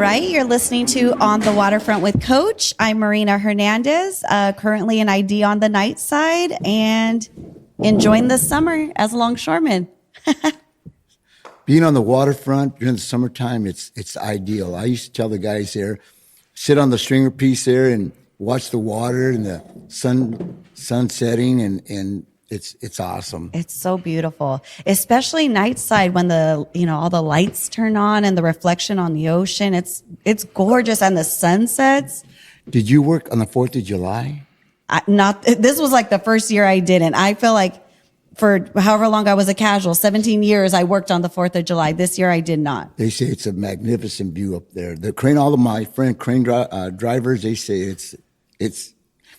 right, you're listening to On the Waterfront with Coach. I'm Marina Hernandez, currently an ID on the night side and enjoying the summer as a longshoreman. Being on the waterfront during the summertime, it's ideal. I used to tell the guys there, sit on the stringer piece there and watch the water and the sun setting, and it's awesome. It's so beautiful, especially night side when all the lights turn on and the reflection on the ocean. It's gorgeous, and the sunsets. Did you work on the 4th of July? This was like the first year I didn't. I feel like for however long I was a casual, 17 years, I worked on the 4th of July. This year I did not. They say it's a magnificent view up there. The crane, all of my friend crane drivers, they say it's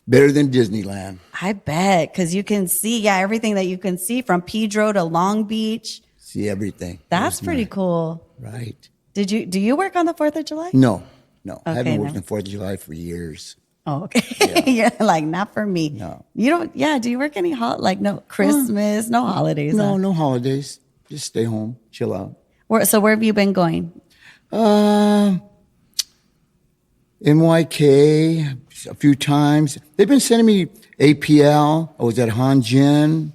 better than Disneyland. I bet, because you can see, everything that you can see from Pedro to Long Beach. See everything. That's pretty cool. Right. Do you work on the 4th of July? No. I Okay, haven't worked on the 4th of July for years. Oh, okay. Yeah. Like, not for me. No. You don't, do you work any, no Christmas, no holidays? No, no holidays. Just stay home, chill out. So where have you been going? NYK a few times. They've been sending me APL. I was at Hanjin.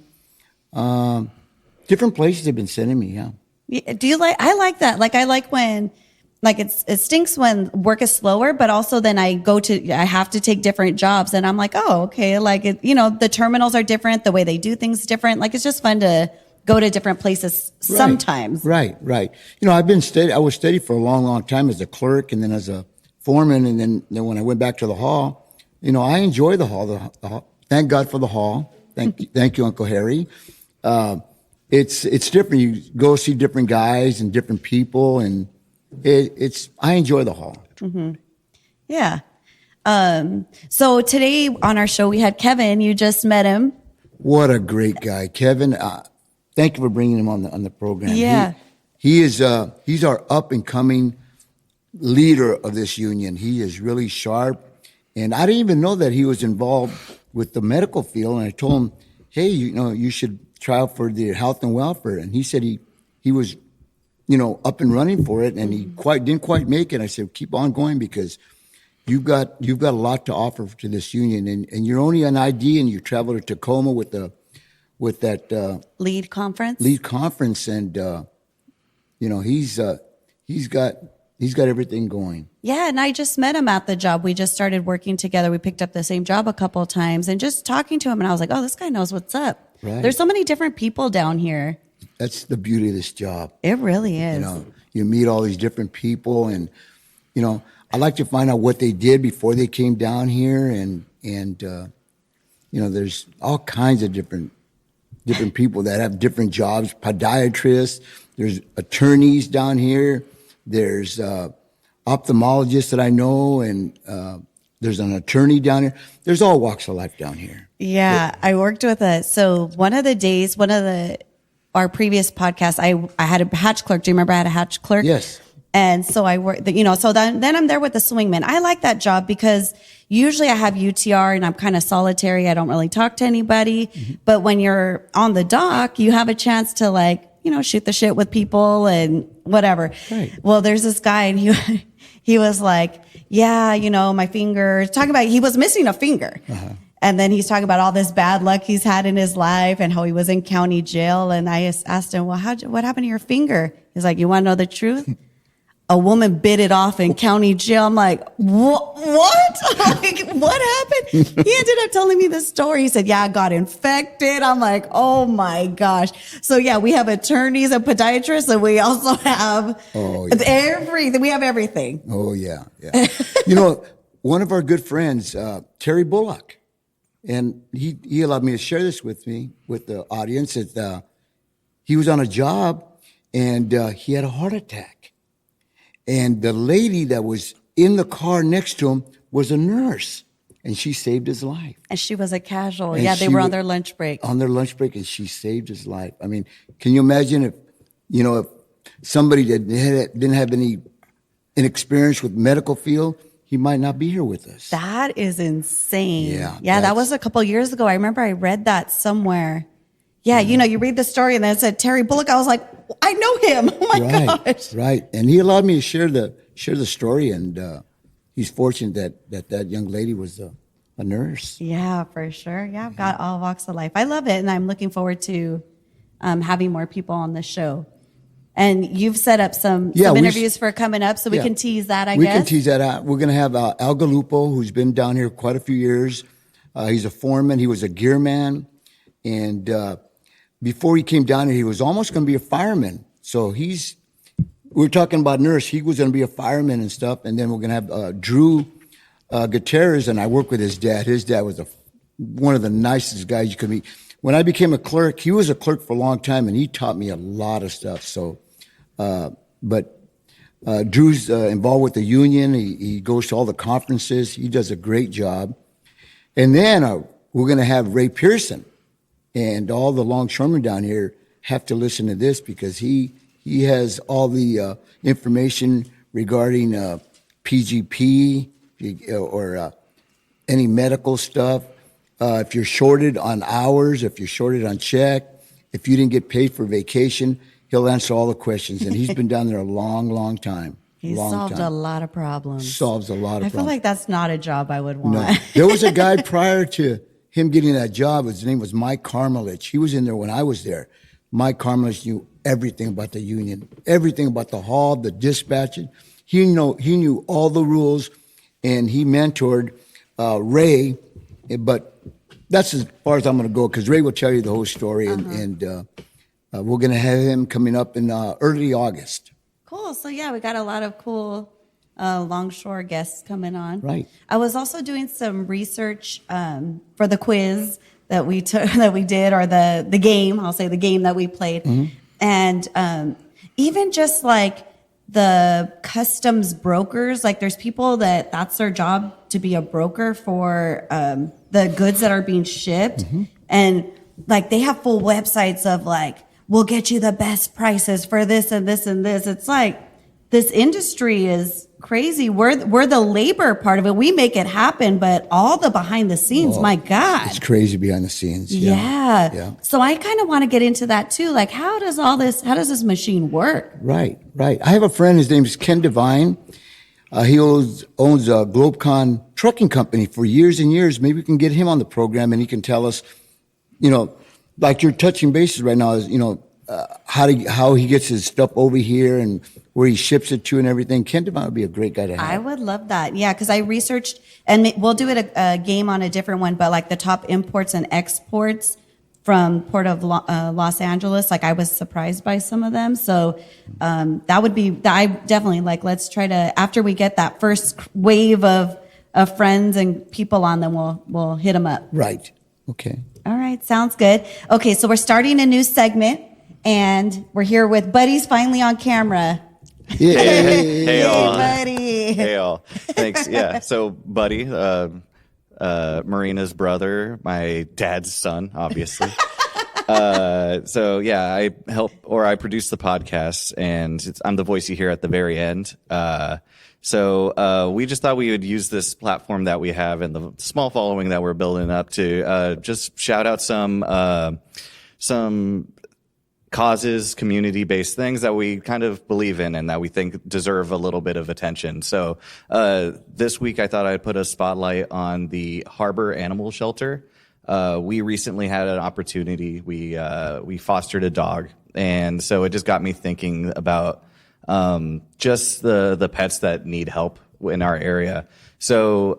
Different places they've been sending me, yeah. Do you I like that. Like, I like when, it stinks when work is slower, but also then I have to take different jobs, and I'm like, oh, okay. Like, the terminals are different. The way they do things different. Like, it's just fun to go to different places sometimes. Right. I've been steady. I was steady for a long, long time as a clerk, and then as a foreman, and then when I went back to the hall, I enjoy the hall. The hall. Thank God for the hall. Thank you, Uncle Harry. It's different. You go see different guys and different people, and I enjoy the hall. Mm-hmm. Yeah. So today on our show we had Kevin. You just met him. What a great guy, Kevin. Thank you for bringing him on the program. Yeah. He's our up and coming leader of this union. He is really sharp, and I didn't even know that he was involved with the medical field. And I told him, hey, you should try out for the health and welfare. And he said he was up and running for it, and he didn't quite make it. I said, keep on going, because you've got a lot to offer to this union, and you're only an ID, and you travel to Tacoma with that lead conference, and he's got everything going. Yeah, and I just met him at the job. We just started working together. We picked up the same job a couple of times, and just talking to him, and I was like, oh, this guy knows what's up. Right. There's so many different people down here. That's the beauty of this job. It really is. You meet all these different people, and I like to find out what they did before they came down here, and there's all kinds of different people that have different jobs. Podiatrists, there's attorneys down here, there's ophthalmologists that I know, and there's an attorney down here. There's all walks of life down here. Yeah, I worked with our previous podcast, I had a hatch clerk. Do you remember I had a hatch clerk? Yes. And so I worked, so then I'm there with the swingman. I like that job because usually I have UTR and I'm kind of solitary. I don't really talk to anybody. Mm-hmm. But when you're on the dock, you have a chance to shoot the shit with people and whatever. Right. Well, there's this guy, and he was like, yeah, my finger, talking about, he was missing a finger. Uh-huh. And then he's talking about all this bad luck he's had in his life and how he was in county jail. And I asked him, well, what happened to your finger? He's like, you want to know the truth? A woman bit it off in county jail. I'm like, what? What happened? He ended up telling me the story. He said, yeah, I got infected. I'm like, oh my gosh. So yeah, we have attorneys and podiatrists, and we also have everything. We have everything. Oh yeah. One of our good friends, Terry Bullock, and he allowed me to share this with the audience, that he was on a job, and he had a heart attack. And the lady that was in the car next to him was a nurse, and she saved his life. And she was a casual. And they were on their lunch break. On their lunch break, and she saved his life. I mean, can you imagine if somebody that didn't have any experience with medical field, he might not be here with us. That is insane. Yeah, that was a couple years ago. I remember I read that somewhere. Yeah, you read the story, and then it said Terry Bullock. I was like, I know him. Oh my gosh. Right. And he allowed me to share share the story. And he's fortunate that young lady was a nurse. Yeah, for sure. Yeah, I've got all walks of life. I love it, and I'm looking forward to having more people on the show. And you've set up some interviews for coming up, so we can tease that, I guess. We can tease that out. We're going to have Al Galupo, who's been down here quite a few years. He's a foreman. He was a gearman. And before he came down here, he was almost going to be a fireman. So we're talking about nurse. He was going to be a fireman and stuff. And then we're going to have Drew Gutierrez, and I work with his dad. His dad was one of the nicest guys you could meet. When I became a clerk, he was a clerk for a long time, and he taught me a lot of stuff. So, but Drew's involved with the union. He goes to all the conferences. He does a great job. And then we're going to have Ray Pearson, and all the longshoremen down here have to listen to this because he has all the information regarding PGP or any medical stuff. If you're shorted on hours, if you're shorted on check, if you didn't get paid for vacation, he'll answer all the questions. And he's been down there a long, long time. He's solved a lot of problems. Solves a lot of problems. I feel like that's not a job I would want. No. There was a guy prior to him getting that job. His name was Mike Carmelich. He was in there when I was there. Mike Carmelich knew everything about the union, everything about the hall, the dispatching. He knew all the rules, and he mentored Ray. But that's as far as I'm going to go because Ray will tell you the whole story, and we're going to have him coming up in early August. Cool. So yeah, we got a lot of cool longshore guests coming on. Right. I was also doing some research for the quiz that we did, or the game. I'll say the game that we played, and even just like the customs brokers, like there's people that's their job to be a broker for the goods that are being shipped. And like they have full websites of like, we'll get you the best prices for this and this and this. It's like this industry is crazy. We're the labor part of it. We make it happen, but all the behind the scenes, my God. It's crazy behind the scenes. Yeah. So I kind of want to get into that too. Like, how does this machine work? Right. I have a friend, his name is Ken Devine. He owns a Globecon trucking company for years and years. Maybe we can get him on the program and he can tell us, like you're touching bases right now is, how he gets his stuff over here and where he ships it to and everything. Ken Devine would be a great guy to have. I would love that. Yeah, because I researched, and we'll do it a game on a different one, but like the top imports and exports from Port of Los Angeles. Like I was surprised by some of them. So that would be, I definitely like, let's try to, after we get that first wave of friends and people on them, we'll hit them up. Right. Okay. All right. Sounds good. Okay. So we're starting a new segment and we're here with Buddy's finally on camera. Yeah. Hey, all. Buddy. Hey, all. Thanks. Yeah. So, Buddy, Marina's brother, my dad's son, obviously. So yeah, I produce the podcast, and I'm the voice you hear at the very end. So we just thought we would use this platform that we have and the small following that we're building up to just shout out some causes, community-based things that we kind of believe in and that we think deserve a little bit of attention. So this week I thought I'd put a spotlight on the Harbor Animal Shelter. We recently had an opportunity. We fostered a dog, and so it just got me thinking about just the pets that need help in our area. So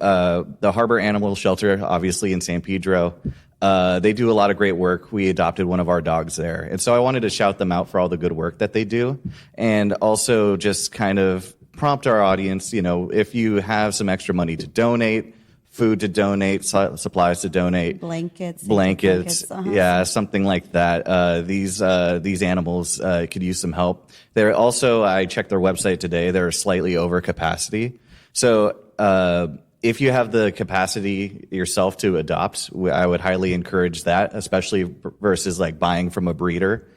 the Harbor Animal Shelter, obviously in San Pedro, they do a lot of great work. We adopted one of our dogs there. And so I wanted to shout them out for all the good work that they do, and also just kind of prompt our audience, if you have some extra money to donate, food to donate, supplies to donate, blankets, yeah, something like that. These animals could use some help. They're also, I checked their website today, they're slightly over capacity. So if you have the capacity yourself to adopt, I would highly encourage that, especially versus like buying from a breeder.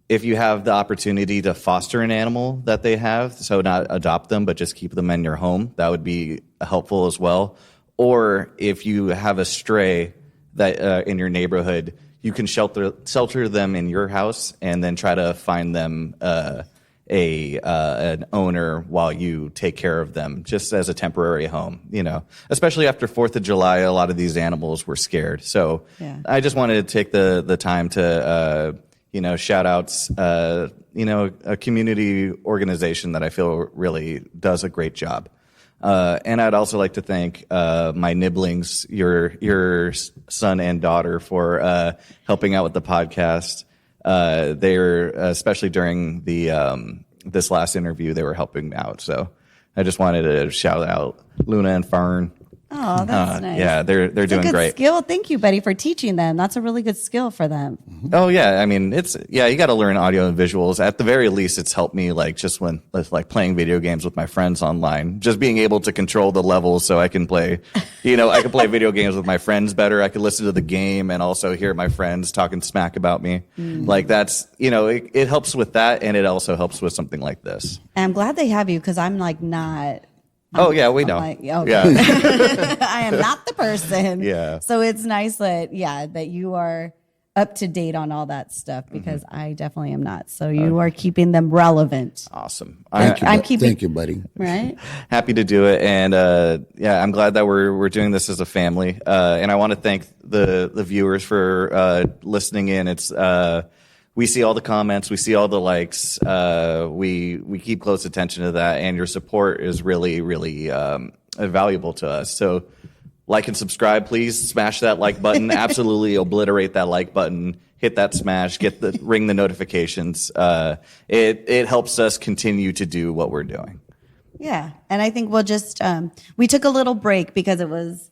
If you have the opportunity to foster an animal that they have, so not adopt them, but just keep them in your home, that would be helpful as well. Or if you have a stray that in your neighborhood, you can shelter them in your house and then try to find them an owner while you take care of them, just as a temporary home. Especially after 4th of July, a lot of these animals were scared. So I just wanted to take the time to shout outs. A community organization that I feel really does a great job. And I'd also like to thank my nibblings, your son and daughter, for helping out with the podcast. They're especially during the this last interview, they were helping out. So I just wanted to shout out Luna and Fern. Oh, that's nice. Yeah, they're It's doing a good great. skill. Thank you, Betty, for teaching them. That's a really good skill for them. Oh yeah, I mean you got to learn audio and visuals. At the very least, it's helped me just when playing video games with my friends online. Just being able to control the levels so I can play, I can play video games with my friends better. I can listen to the game and also hear my friends talking smack about me. That's it helps with that, and it also helps with something like this. And I'm glad they have you because I'm not. Oh yeah, we know. Okay. Yeah. I am not the person. Yeah. So it's nice that you are up to date on all that stuff because I definitely am not. So you are keeping them relevant. Awesome. Thank you, buddy. Right. Happy to do it, and I'm glad that we're doing this as a family. And I want to thank the viewers for listening in. It's we see all the comments, we see all the likes. We keep close attention to that, and your support is really, really valuable to us. So, like and subscribe, please. Smash that like button. Absolutely obliterate that like button. Hit that smash. Ring the notifications. It helps us continue to do what we're doing. Yeah, and I think we'll just we took a little break because it was.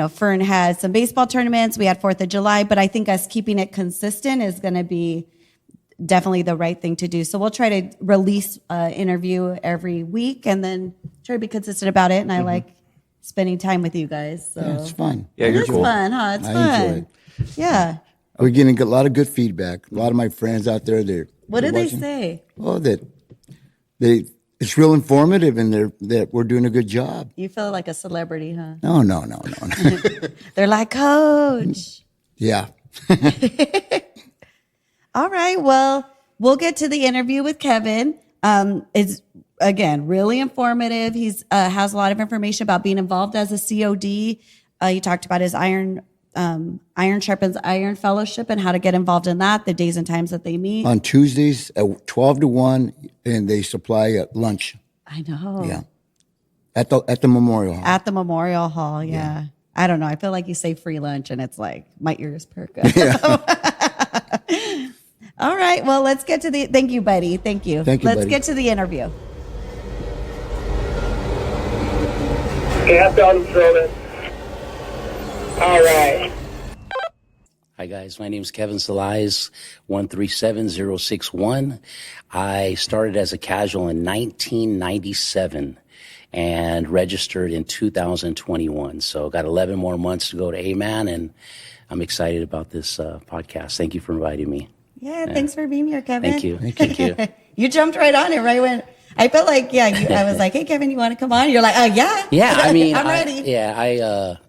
Fern had some baseball tournaments. We had 4th of July, but I think us keeping it consistent is going to be definitely the right thing to do. So we'll try to release an interview every week and then try to be consistent about it. And I like spending time with you guys. So. Yeah, it's fun. Yeah, you're It's cool. fun, huh? It's I fun. enjoy it. Yeah. We're getting a lot of good feedback. A lot of my friends out there, What do they're they watching. say? Oh, it's real informative, and that we're doing a good job. You feel like a celebrity, huh? No. They're like, Coach. Yeah. All right. Well, we'll get to the interview with Kevin. It's again really informative. He's has a lot of information about being involved as a COD. He talked about his Iron Sharpens Iron fellowship and how to get involved in that. The days and times that they meet On Tuesdays at 12 to 1, and they supply lunch. I know. Yeah. At the Memorial Hall. At the Memorial Hall. Yeah. I don't know. I feel like you say free lunch and it's like my ears perk up. All right. Well, let's get to thank you, buddy. Thank you. Thank you, Let's buddy. get to the interview. Okay, I've got them, shoremen. All right. Hi guys, my name is Kevin Salaiz, 137061. I started as a casual in 1997 and registered in 2021. So got 11 more months to go to AMAN, and I'm excited about this podcast. Thank you for inviting me. Yeah. Thanks for being here, Kevin. Thank you. Thank you. You jumped right on it right when I felt like, I was like, hey, Kevin, you want to come on? You're like, yeah. Yeah, I mean, I'm ready.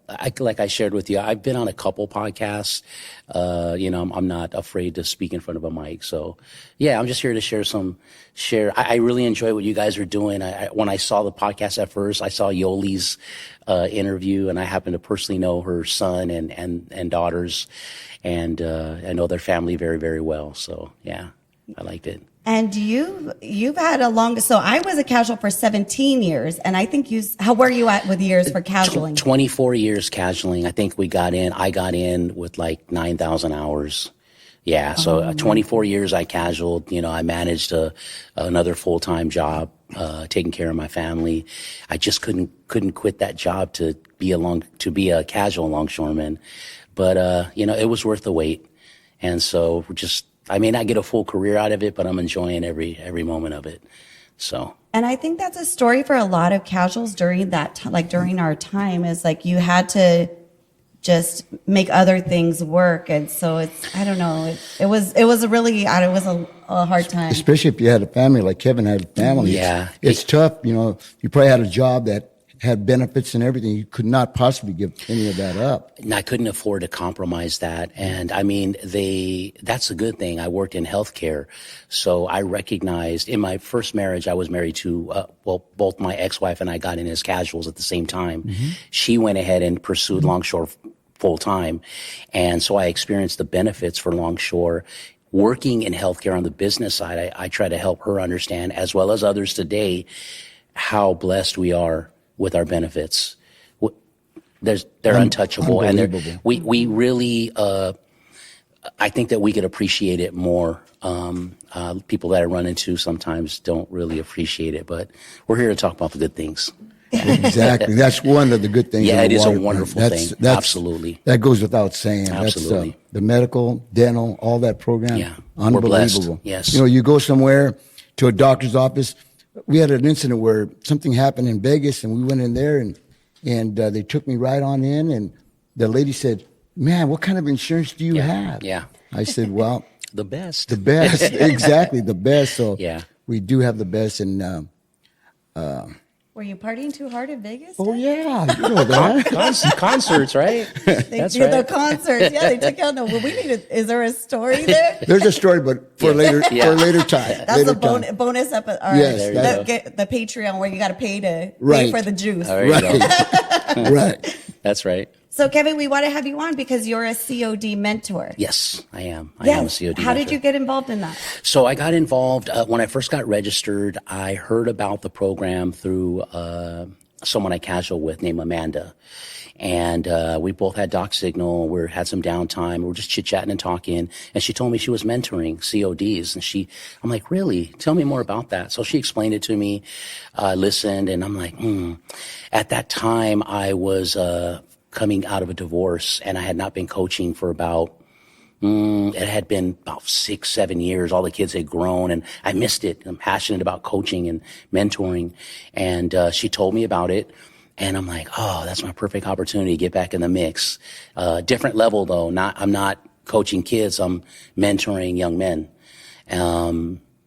I like I shared with you, I've been on a couple podcasts. I'm not afraid to speak in front of a mic. So, yeah, I'm just here to share. I really enjoy what you guys are doing. When I saw the podcast at first, I saw Yoli's interview, and I happen to personally know her son and daughters, and I know their family very, very well. So, yeah, I liked it. And you've had so I was a casual for 17 years, and I think how were you at with years for casualing? 24 years casualing. I think I got in with like 9,000 hours. Yeah. So 24 years I casualed, I managed another full-time job, taking care of my family. I just couldn't quit that job to be a casual longshoreman. But, it was worth the wait. And so I may not get a full career out of it, but I'm enjoying every moment of it. So. And I think that's a story for a lot of casuals during that during our time is like you had to just make other things work. And so I don't know, it was a hard time. Especially if you had a family like Kevin had a family. Yeah. It's tough. You probably had a job that had benefits and everything. You could not possibly give any of that up. And I couldn't afford to compromise that. And I mean, that's a good thing. I worked in healthcare. So I recognized in my first marriage, I was married to, both my ex-wife and I got in as casuals at the same time. Mm-hmm. She went ahead and pursued longshore full time. And so I experienced the benefits for longshore. Working in healthcare on the business side, I try to help her understand, as well as others today, how blessed we are with our benefits. They're untouchable, and we really. I think that we could appreciate it more. People that I run into sometimes don't really appreciate it, but we're here to talk about the good things. Exactly, that's one of the good things. Yeah, it is a wonderful thing. Absolutely, that goes without saying. Absolutely, that's, the medical, dental, all that program. Yeah, unbelievable. We're blessed. Yes, you go somewhere to a doctor's office. We had an incident where something happened in Vegas, and we went in there, and they took me right on in, and the lady said, "Man, what kind of insurance do you have?" Yeah, I said, "Well, the best, exactly, the best." So yeah, we do have the best, and. Were you partying too hard in Vegas? Oh yeah, you know that. Concerts, right? That's right. The concerts, yeah. They took out. No, well, we need. Is there a story there? There's a story, but for later, for later time. That's later a bonus episode. All yes, right. The Patreon where you got to pay for the juice. Right. That's right. So, Kevin, we want to have you on because you're a COD mentor. Yes, I am. I am a COD mentor. How did you get involved in that? So I got involved when I first got registered. I heard about the program through someone I casual with named Amanda. And we both had doc signal. We had some downtime. We were just chit-chatting and talking. And she told me she was mentoring CODs. And I'm like, really? Tell me more about that. So she explained it to me. I listened, and I'm like, At that time, I was coming out of a divorce, and I had not been coaching for about, it had been about 6-7 years. All the kids had grown, and I missed it. I'm passionate about coaching and mentoring. And she told me about it, and I'm like, oh, that's my perfect opportunity to get back in the mix. Different level, though. I'm not coaching kids. I'm mentoring young men,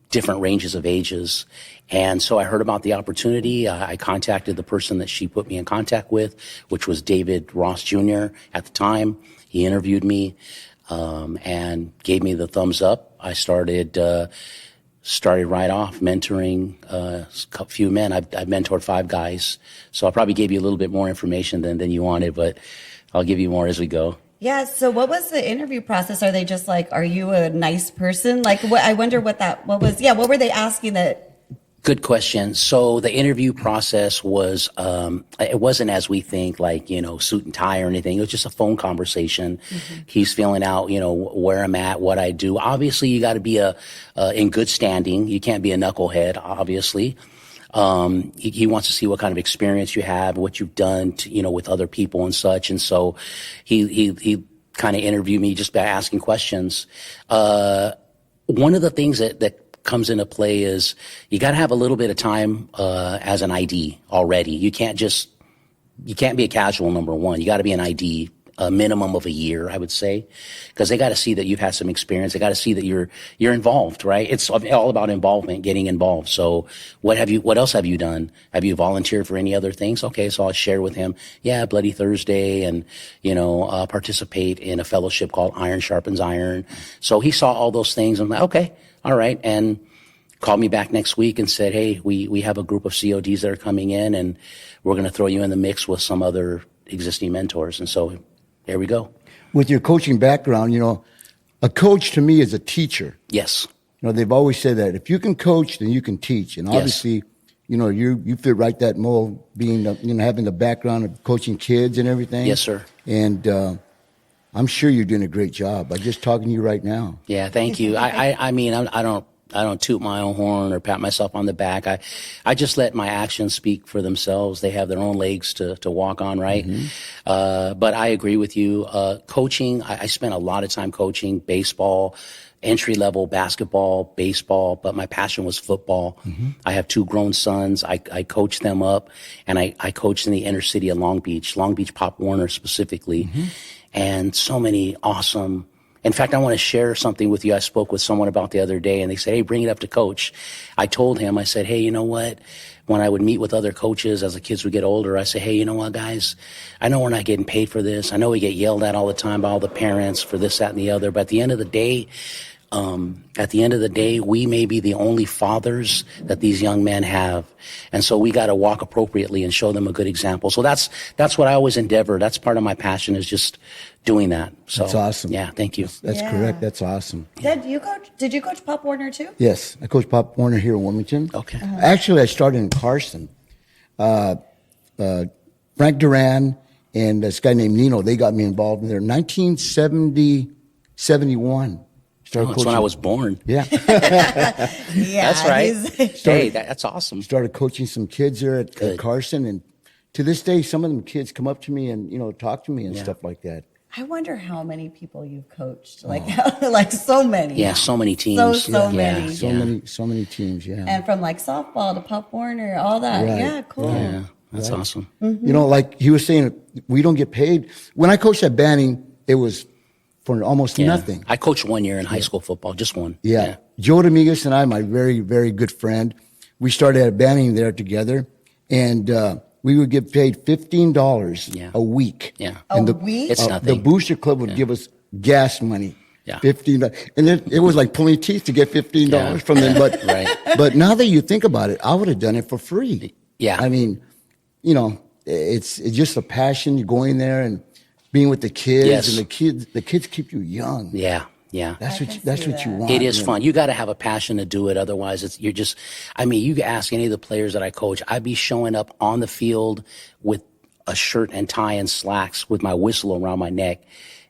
different ranges of ages. And so I heard about the opportunity. I contacted the person that she put me in contact with, which was David Ross Jr. at the time. He interviewed me and gave me the thumbs up. I started right off mentoring a few men. I've mentored 5 guys. So I'll probably give you a little bit more information than you wanted, but I'll give you more as we go. Yeah. So what was the interview process? Are they just like, are you a nice person? Like, I wonder what were they asking that? Good question. So the interview process was, it wasn't as we think, like, suit and tie or anything. It was just a phone conversation. Mm-hmm. He's filling out, where I'm at, what I do. Obviously, you got to be in good standing. You can't be a knucklehead, obviously. He wants to see what kind of experience you have, what you've done, with other people and such. And so he kind of interviewed me just by asking questions. One of the things that comes into play is you got to have a little bit of time as an ID already. You can't be a casual, number one. You got to be an ID, a minimum of a year, I would say, because they got to see that you've had some experience. They got to see that you're involved, right? It's all about involvement, getting involved. So what else have you done? Have you volunteered for any other things? Okay, so I'll share with him. Yeah, Bloody Thursday, and participate in a fellowship called Iron Sharpens Iron. So he saw all those things. I'm like, okay. All right. And called me back next week and said, hey, we have a group of CODs that are coming in, and we're going to throw you in the mix with some other existing mentors. And so there we go. With your coaching background, a coach to me is a teacher. Yes. They've always said that if you can coach, then you can teach. And obviously, you fit right that mold, being, having the background of coaching kids and everything. Yes, sir. And, I'm sure you're doing a great job by just talking to you right now. Yeah, thank you. I mean, I don't toot my own horn or pat myself on the back. I just let my actions speak for themselves. They have their own legs to walk on, right? Mm-hmm. But I agree with you. Coaching, I spent a lot of time coaching baseball, entry-level basketball, baseball, but my passion was football. Mm-hmm. I have 2 grown sons. I coach them up, and I coached in the inner city of Long Beach Pop Warner specifically. Mm-hmm. And so many awesome In fact, I want to share something with you. I spoke with someone about the other day, and they said, hey, bring it up to coach. I told him, I said, hey, you know what? When I would meet with other coaches as the kids would get older, I say, hey, you know what, guys? I know we're not getting paid for this. I know we get yelled at all the time by all the parents for this, that, and the other. But at the end of the day, we may be the only fathers that these young men have. And so we got to walk appropriately and show them a good example. So that's what I always endeavor. That's part of my passion, is just doing that. So That's awesome. Yeah, thank you. That's correct. That's awesome. Did you coach Pop Warner too? Yes, I coach Pop Warner here in Wilmington. Okay. Actually, I started in Carson. Frank Duran and this guy named Nino, they got me involved in there. 1971. That's when I was born. Yeah. Yeah, That's right. Hey, that's awesome. Started coaching some kids there at Carson, and to this day, some of them kids come up to me and talk to me and stuff like that. I wonder how many people you've coached. Like so many. Yeah, so many teams. So many. So many teams. Yeah. And from like softball to Pop Warner, all that. Right. Yeah, cool. Yeah, that's awesome. Like he was saying, we don't get paid. When I coached at Banning, it was for almost nothing. I coached 1 year in high school football, just one. Yeah. Joe Dominguez and I, my very, very good friend, we started at Banning there together, and we would get paid $15 a week. Yeah. And A week? It's The nothing. booster club would give us gas money. Yeah. $15. And it was like pulling teeth to get $15 from them. But, Right. but now that you think about it, I would have done it for free. Yeah. I mean, it's just a passion. You go in there and being with the kids, Yes. and the kids keep you young. Yeah. That's can what see you that. want. It is you know. fun. You got to have a passion to do it. Otherwise, you can ask any of the players that I coach. I'd be showing up on the field with a shirt and tie and slacks with my whistle around my neck.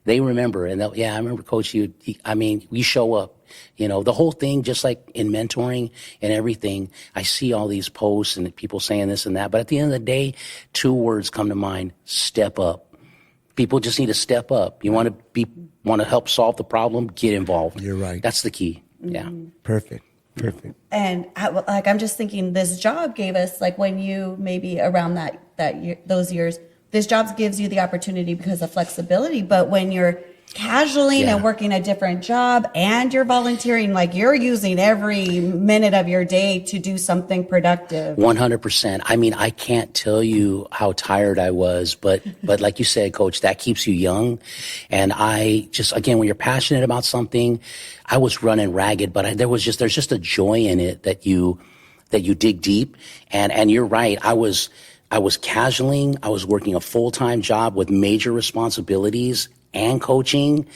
They remember, and I remember, Coach. We show up. The whole thing, just like in mentoring and everything, I see all these posts and people saying this and that. But at the end of the day, 2 words come to mind: step up. People just need to step up. You want to help solve the problem, get involved. You're right. That's the key. Yeah. Perfect. And I'm just thinking, this job gave us, like, when you maybe around that year, those years, this job gives you the opportunity because of flexibility. But when you're casualing and working a different job and you're volunteering, like, you're using every minute of your day to do something productive. 100%. I mean, I can't tell you how tired I was, but like you said, Coach, that keeps you young. And I just, again, when you're passionate about something, I was running ragged, but there's just a joy in it that you dig deep. And you're right. I was casualing. I was working a full-time job with major responsibilities and coaching.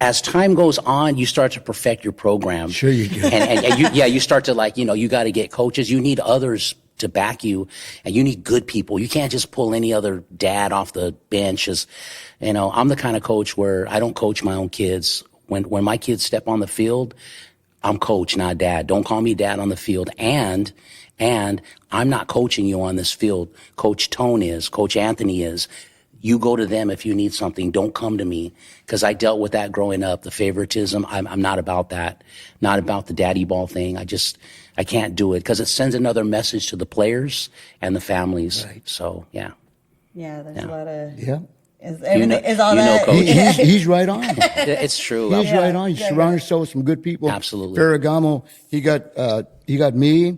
As time goes on, you start to perfect your program. Sure you do. And you start to you got to get coaches. You need others to back you, and you need good people. You can't just pull any other dad off the bench. I'm the kind of coach where I don't coach my own kids. When my kids step on the field, I'm coach, not dad. Don't call me dad on the field. And I'm not coaching you on this field. Coach Tone is, Coach Anthony is. You go to them if you need something. Don't come to me, because I dealt with that growing up, the favoritism. I'm not about that, not about the daddy ball thing. I can't do it, because it sends another message to the players and the families. Right. So, yeah. Yeah, there's a lot of... Yeah. Is all that... Coach. He's right on. It's true. He's right on. You surround yourself with some good people. Absolutely. Ferragamo, he got me,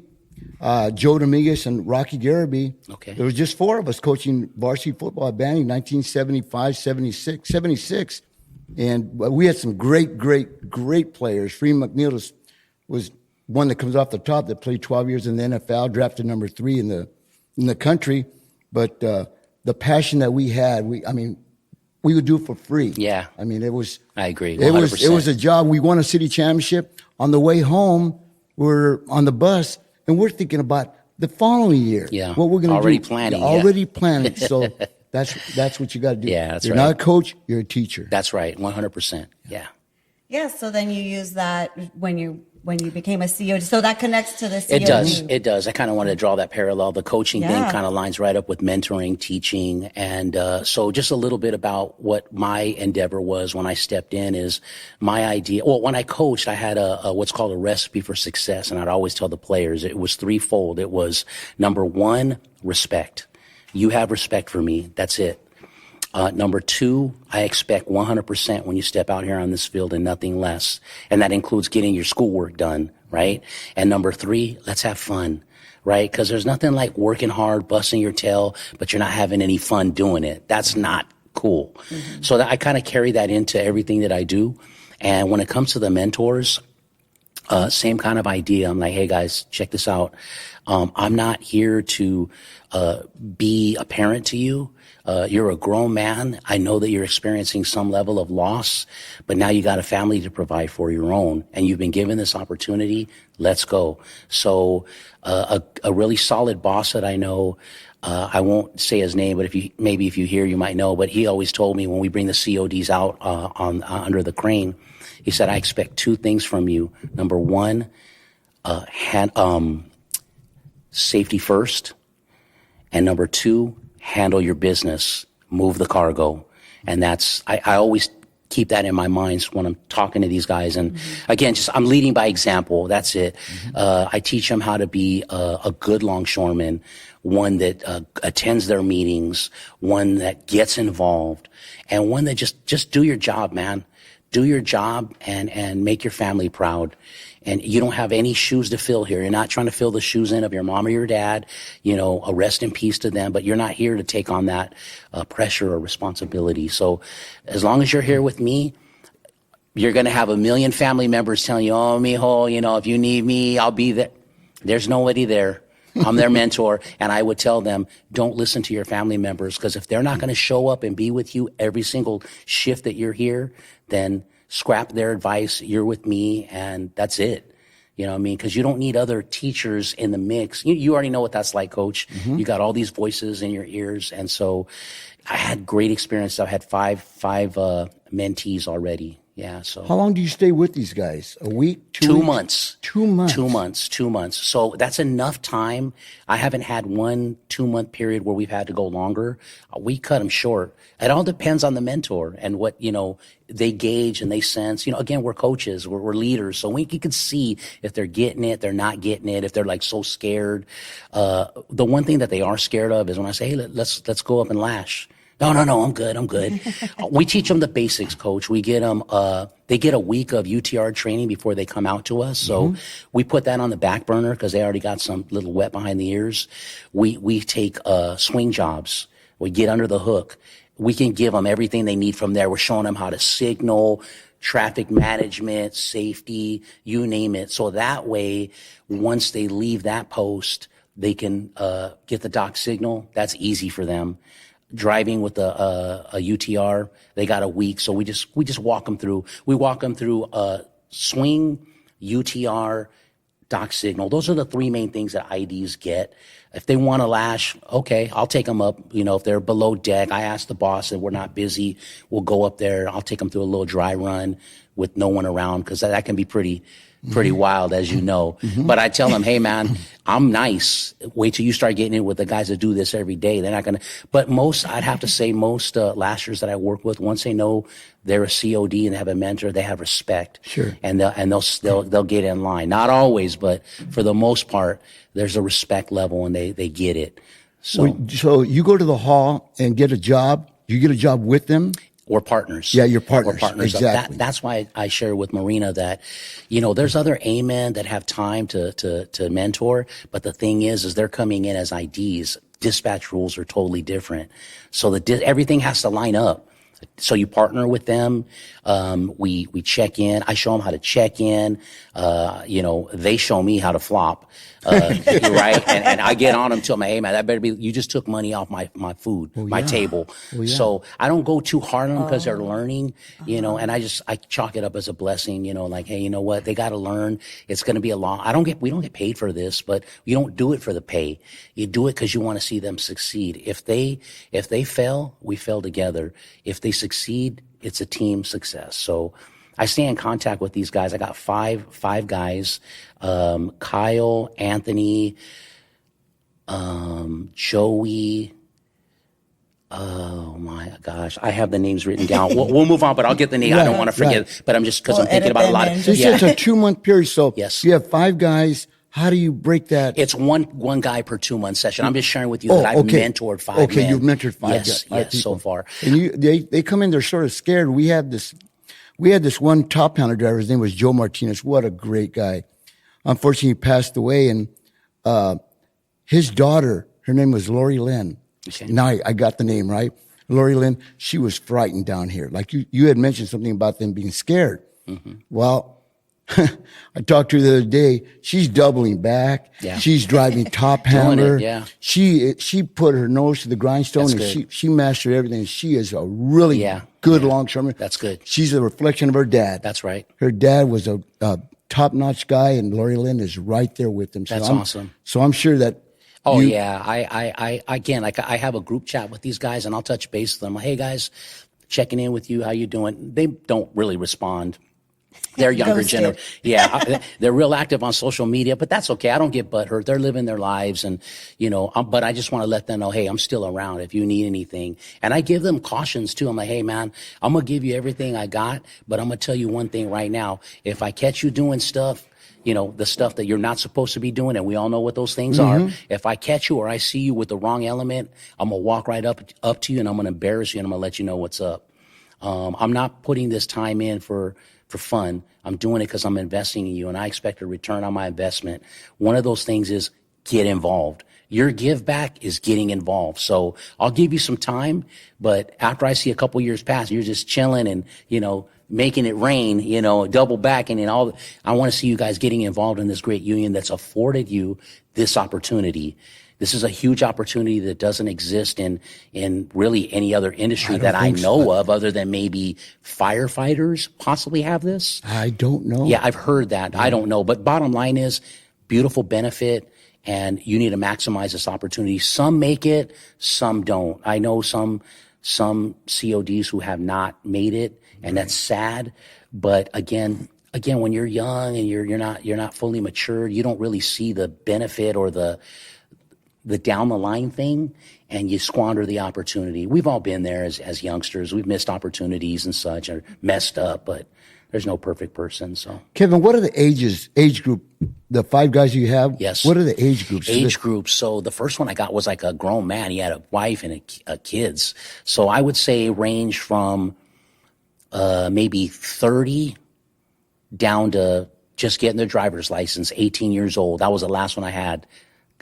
Joe Dominguez, and Rocky Garibay. Okay. There was just 4 of us coaching varsity football at Banning, 1975, 76. And we had some great players. Freeman McNeil was one that comes off the top that played 12 years in the NFL, drafted number 3 in the country. But the passion that we had, we would do it for free. Yeah. I mean, it was... I agree, 100%. It was a job. We won a city championship. On the way home, we're on the bus, and we're thinking about the following year. Yeah. What we're going to do. Already planning. Planning. So that's what you got to do. Yeah, that's You're right. not a coach, you're a teacher. That's right. 100%. Yeah. Yeah, so then you use that when you became a CEO. So that connects to the CEO. It does. I kind of wanted to draw that parallel. The coaching thing kind of lines right up with mentoring, teaching. And so just a little bit about what my endeavor was when I stepped in is my idea. Well, when I coached, I had a what's called a recipe for success. And I'd always tell the players it was threefold. It was, number 1, respect. You have respect for me. That's it. Number 2, I expect 100% when you step out here on this field and nothing less. And that includes getting your schoolwork done, right? And number 3, let's have fun, right? Because there's nothing like working hard, busting your tail, but you're not having any fun doing it. That's not cool. Mm-hmm. So I kind of carry that into everything that I do. And when it comes to the mentors, same kind of idea. I'm like, hey guys, check this out. I'm not here to be a parent to you. You're a grown man. I know that you're experiencing some level of loss, but now you got a family to provide for your own, and you've been given this opportunity. Let's go. So a really solid boss that I know, I won't say his name, but if you hear, you might know, but he always told me when we bring the CODs out under the crane, he said, I expect 2 things from you. Number 1, safety first. And number 2, handle your business, move the cargo. And that's, I always keep that in my mind when I'm talking to these guys. And again, I'm leading by example. That's it. I teach them how to be a good longshoreman, one that attends their meetings, one that gets involved, and one that just do your job, man. Do your job and make your family proud. And you don't have any shoes to fill here. You're not trying to fill the shoes in of your mom or your dad. A rest in peace to them, but you're not here to take on that pressure or responsibility. So as long as you're here with me, you're going to have a million family members telling you, oh, mijo, if you need me, I'll be there. There's nobody there. I'm their mentor. And I would tell them, don't listen to your family members, because if they're not going to show up and be with you every single shift that you're here, then scrap their advice. You're with me, and that's it. You know what I mean? Because you don't need other teachers in the mix. You already know what that's like, Coach. Mm-hmm. You got all these voices in your ears. And so I had great experience. I've had five mentees already. Yeah. So how long do you stay with these guys? A week? 2 months. 2 months. 2 months. 2 months. So that's enough time. I haven't had 1 2-month period where we've had to go longer. We cut them short. It all depends on the mentor and what, they gauge and they sense. Again, we're coaches, we're leaders. So you can see if they're getting it, they're not getting it, if they're like so scared. The one thing that they are scared of is when I say, hey, let's go up and lash. No, I'm good. We teach them the basics, Coach. We get them, they get a week of UTR training before they come out to us. So we put that on the back burner because they already got some little wet behind the ears. We take swing jobs. We get under the hook. We can give them everything they need from there. We're showing them how to signal, traffic management, safety, you name it. So that way, once they leave that post, they can get the dock signal. That's easy for them. Driving with a UTR, they got a week. So we just walk them through. We walk them through swing, UTR, dock signal. Those are the 3 main things that IDs get. If they want to lash, okay, I'll take them up. If they're below deck, I ask the boss if we're not busy, we'll go up there. I'll take them through a little dry run with no one around, because that can be pretty wild, as you know. But I tell them, hey man, I'm nice. Wait till you start getting in with the guys that do this every day. They're not going to, but I'd have to say most lashers that I work with, once they know they're a COD and they have a mentor, they have respect. Sure. And they'll get in line. Not always, but for the most part, there's a respect level and they get it. So you go to the hall and get a job. You get a job with them. We're partners. Yeah, you're partners. We're partners. Exactly. That's why I share with Marina that, there's other A-men that have time to mentor, but the thing is they're coming in as IDs. Dispatch rules are totally different. So everything has to line up. So you partner with them. We check in. I show them how to check in. They show me how to flop. Right? And I get on them, tell them, hey man, that better be, you just took money off my food, my table. So I don't go too hard on them because they're learning, and I chalk it up as a blessing, like, hey, you know what? They got to learn. It's going to be a long, we don't get paid for this, but you don't do it for the pay. You do it because you want to see them succeed. If they fail, we fail together. If they succeed, it's a team success. So I stay in contact with these guys. I got five guys, Kyle, Anthony, Joey. Oh my gosh. I have the names written down. We'll move on, but I'll get the name. I don't want to forget, but I'm just, because I'm thinking about a lot of, So it's a 2-month period. So yes. You have 5 guys how do you break that? It's one guy per 2 month session. I'm just sharing with you that I've mentored 5 men. Okay, you've mentored five Yes, so far. And they come in, they're sort of scared. We had this one top pounder driver. His name was Joe Martinez. What a great guy. Unfortunately, he passed away, and his daughter, her name was Lori Lynn. Okay. Now I got the name right. Lori Lynn, she was frightened down here. Like you had mentioned something about them being scared. Mm-hmm. Well, I talked to her the other day. She's doubling back. Yeah. She's driving top hammer. Yeah. She put her nose to the grindstone. That's and she mastered everything. She is a really good longshoreman. That's good. She's a reflection of her dad. That's right. Her dad was a top-notch guy, and Lori Lynn is right there with him. So That's awesome. So I'm sure that. Yeah. I again, like I have a group chat with these guys, and I'll touch base with them. Hey guys, checking in with you. How you doing? They don't really respond. They're younger generation. Yeah, they're real active on social media, but that's okay. I don't get butthurt. They're living their lives, and but I just want to let them know, hey, I'm still around if you need anything. And I give them cautions too. I'm like, hey man, I'm gonna give you everything I got, but I'm gonna tell you one thing right now. If I catch you doing stuff, the stuff that you're not supposed to be doing, and we all know what those things are. If I catch you or I see you with the wrong element, I'm gonna walk right up to you, and I'm gonna embarrass you, and I'm gonna let you know what's up. I'm not putting this time in for fun. I'm doing it because I'm investing in you, and I expect a return on my investment. One of those things is get involved. Your give back is getting involved. So I'll give you some time, but after I see a couple years pass, you're just chilling and, making it rain, double backing and all. I want to see you guys getting involved in this great union that's afforded you this opportunity. This is a huge opportunity that doesn't exist in really any other industry that I know of, other than maybe firefighters possibly have this. I don't know. Yeah, I've heard that. I don't know. But bottom line is, beautiful benefit, and you need to maximize this opportunity. Some make it, some don't. I know some CODs who have not made it, and that's sad. But again, when you're young and you're not fully matured, you don't really see the benefit or the down the line thing, and you squander the opportunity. We've all been there as youngsters. We've missed opportunities and such, or messed up, but there's no perfect person. So, Kevin, what are the age group? The 5 guys you have? Yes. What are the age groups? Age groups. So the first one I got was like a grown man. He had a wife and a kids. So I would say range from maybe 30 down to just getting their driver's license, 18 years old. That was the last one I had.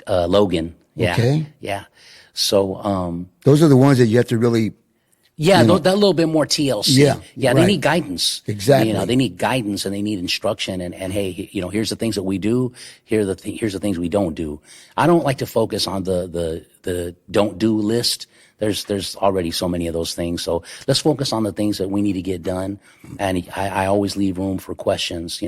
Logan. Yeah. Okay. Yeah. So, those are the ones that you have to really. Yeah, that little bit more TLC. Yeah. Yeah. They need guidance. Exactly. They need guidance and they need instruction and hey, here's the things that we do. Here's the things we don't do. I don't like to focus on the don't do list. There's already so many of those things. So let's focus on the things that we need to get done. And I always leave room for questions,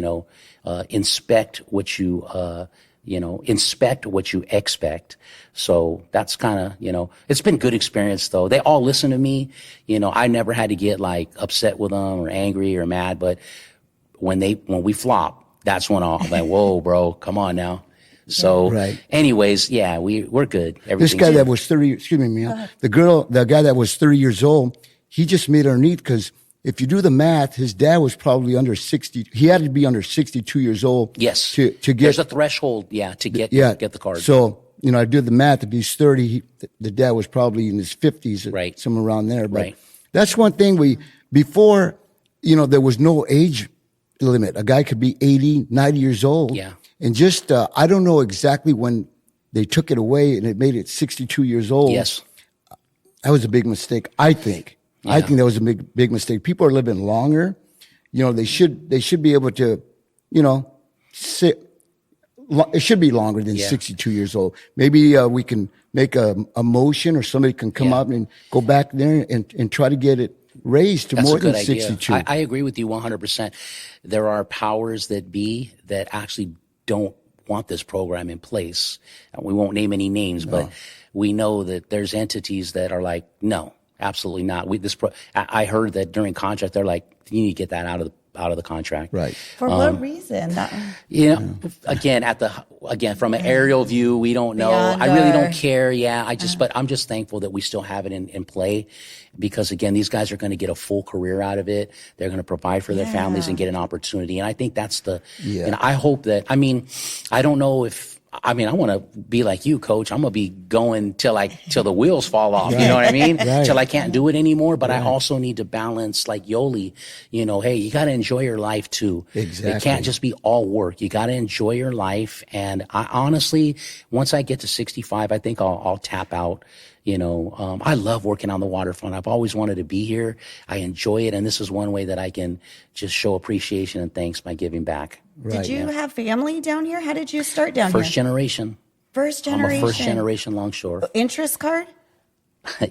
inspect what you, inspect what you expect. So that's kind of, it's been good experience though. They all listen to me. I never had to get like upset with them or angry or mad, but when we flop, that's when I'm like, whoa, bro, come on now. So anyways, yeah, we're good. This guy that was 30, excuse me, Mia, the guy that was 30 years old, he just made her neat because if you do the math, his dad was probably under 60. He had to be under 62 years old. Yes. To get. There's a threshold, to get the card. So, I did the math. If he's 30, the dad was probably in his 50s, somewhere around there. But that's one thing before, there was no age limit. A guy could be 80, 90 years old. Yeah. And just, I don't know exactly when they took it away and it made it 62 years old. Yes. That was a big mistake, I think. Yeah. I think that was a big mistake. People are living longer. They should be able to, sit. It should be longer than 62 years old. Maybe we can make a motion, or somebody can come up and go back there and try to get it raised to more than 62. I agree with you 100%. There are powers that be that actually don't want this program in place. And we won't name any names, but we know that there's entities that are like, no. Absolutely not. I heard that during contract, they're like, you need to get that out of out of the contract. Right. For what reason? You know, again, from an aerial view, we don't know. Beyond I really our- don't care. Yeah, but I'm just thankful that we still have it in play, because again, these guys are going to get a full career out of it. They're going to provide for their families and get an opportunity. And I think that's and I hope that, I don't know if, I want to be like you, Coach. I'm going to be going till the wheels fall off. You know what I mean? Right. Till I can't do it anymore. But I also need to balance, like Yoli, hey, you got to enjoy your life too. Exactly. It can't just be all work. You got to enjoy your life. And I honestly, once I get to 65, I think I'll tap out. I love working on the waterfront. I've always wanted to be here. I enjoy it. And this is one way that I can just show appreciation and thanks by giving back. Did you have family down here? How did you start down First here? generation. First I'm generation. a first generation longshore. Interest card?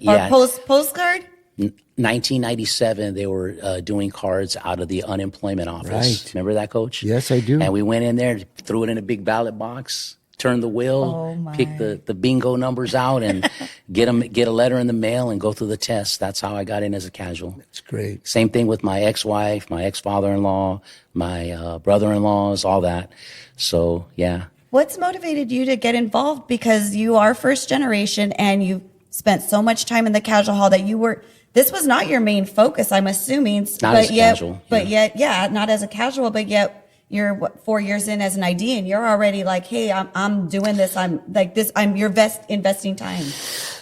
Yeah. Or postcard? 1997, they were doing cards out of the unemployment office. Right. Remember that, Coach? Yes, I do. And we went in there, threw it in a big ballot box, turned the wheel, pick the bingo numbers out, and get a letter in the mail and go through the test. That's how I got in as a casual. It's great. Same thing with my ex-wife, my ex-father-in-law, my brother-in-laws, all that. So, yeah. What's motivated you to get involved? Because you are first generation and you spent so much time in the casual hall that this was not your main focus, I'm assuming. Not as a casual. But yet, not as a casual, but yet you're 4 years in as an ID and you're already like, hey, I'm doing this. I'm like this. You're investing time.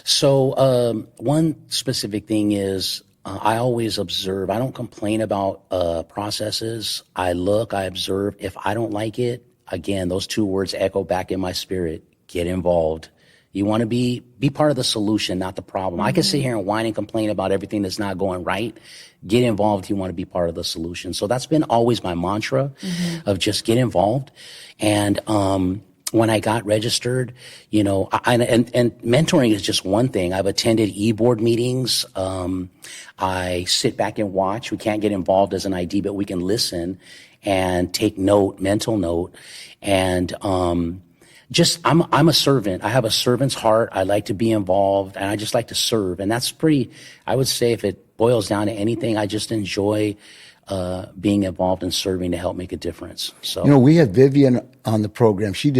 So, one specific thing is, I always observe. I don't complain about processes. I observe. If I don't like it, again, those two words echo back in my spirit: get involved. You want to be part of the solution, not the problem. I can sit here and whine and complain about everything that's not going right. Get involved if you want to be part of the solution. So that's been always my mantra of just get involved. And when I got registered, and mentoring is just one thing. I've attended e-board meetings. I sit back and watch. We can't get involved as an ID, but we can listen and take mental note. And I'm a servant. I have a servant's heart. I like to be involved, and I just like to serve. And that's I would say, if it boils down to anything, I just enjoy being involved and serving to help make a difference. So, we had Vivian on the program. She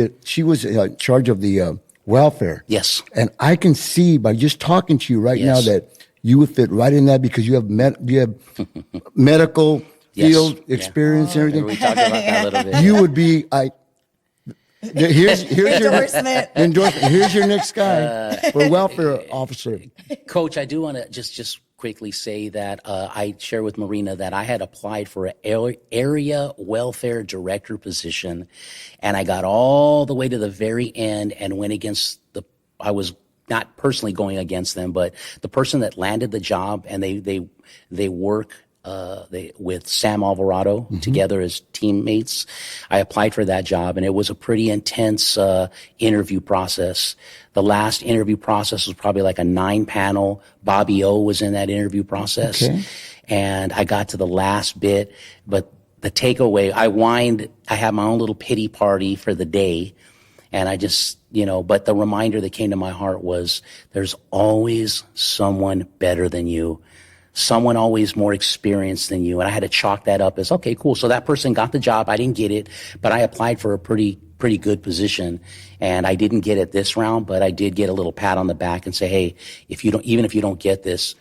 was in charge of the welfare. Yes. And I can see by just talking to you right now that you would fit right in that, because you have medical field experience and everything. We talked about that a little bit. You would be here's Endorsement. endorsement. Here's your next guy for welfare officer. Coach, I do want to just quickly say that I share with Marina that I had applied for an area welfare director position, and I got all the way to the very end and went against I was not personally going against them, but the person that landed the job, and they work with Sam Alvarado together as teammates. I applied for that job, and it was a pretty intense interview process. The last interview process was probably like a 9-panel. Bobby O was in that interview process. Okay. And I got to the last bit, but the takeaway, I had my own little pity party for the day. And I just, but the reminder that came to my heart was, there's always someone better than you. Someone always more experienced than you. And I had to chalk that up as, okay, cool. So that person got the job. I didn't get it, but I applied for a pretty good position. And I didn't get it this round, but I did get a little pat on the back and say, hey, even if you don't get this,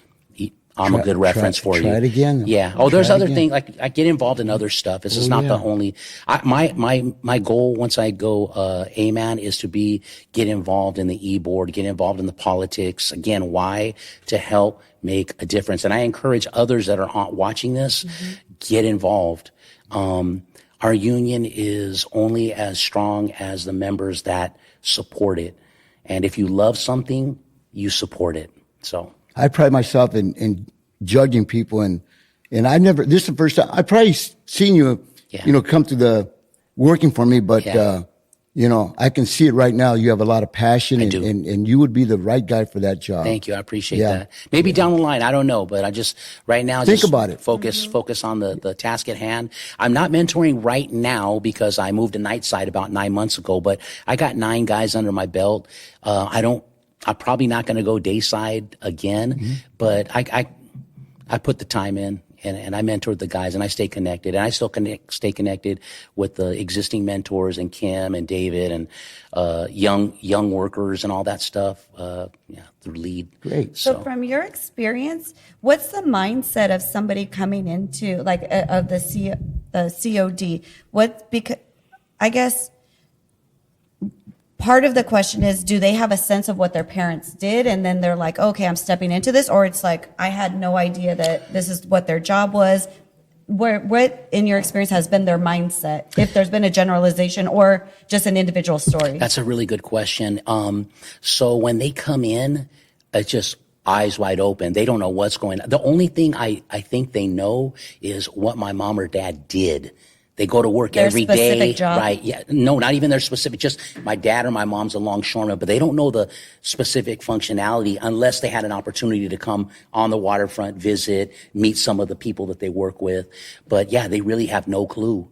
I'm a good reference for you. Try it again. Yeah. Oh, there's other things. Like, I get involved in other stuff. This is not the only. My goal once I go AMAN is to get involved in the e-board, get involved in the politics. Again, why? To help make a difference. And I encourage others that are watching this, get involved. Our union is only as strong as the members that support it. And if you love something, you support it. So. I pride myself in judging people, and this is the first time I've probably seen you, come to the working for me, but, I can see it right now. You have a lot of passion, and you would be the right guy for that job. Thank you. I appreciate that. Maybe down the line, I don't know, but I just, right now, think about it. Focus on the task at hand. I'm not mentoring right now because I moved to Nightside about 9 months ago, but I got 9 guys under my belt. I'm probably not going to go dayside again, but I put the time in, and I mentored the guys, and I stay connected, and I still stay connected with the existing mentors and Kim and David and young workers and all that stuff. The lead. Great. So from your experience, what's the mindset of somebody coming into like of the COD? I guess part of the question is, do they have a sense of what their parents did and then they're like, okay, I'm stepping into this? Or it's like, I had no idea that this is what their job was. What in your experience has been their mindset, if there's been a generalization or just an individual story? That's a really good question. So when they come in, it's just eyes wide open. They don't know what's going on. The only thing I think they know is what my mom or dad did. They go to work every day, job. Right? Yeah, no, not even their specific. Just my dad or my mom's a longshoreman, but they don't know the specific functionality unless they had an opportunity to come on the waterfront, visit, meet some of the people that they work with. But yeah, they really have no clue,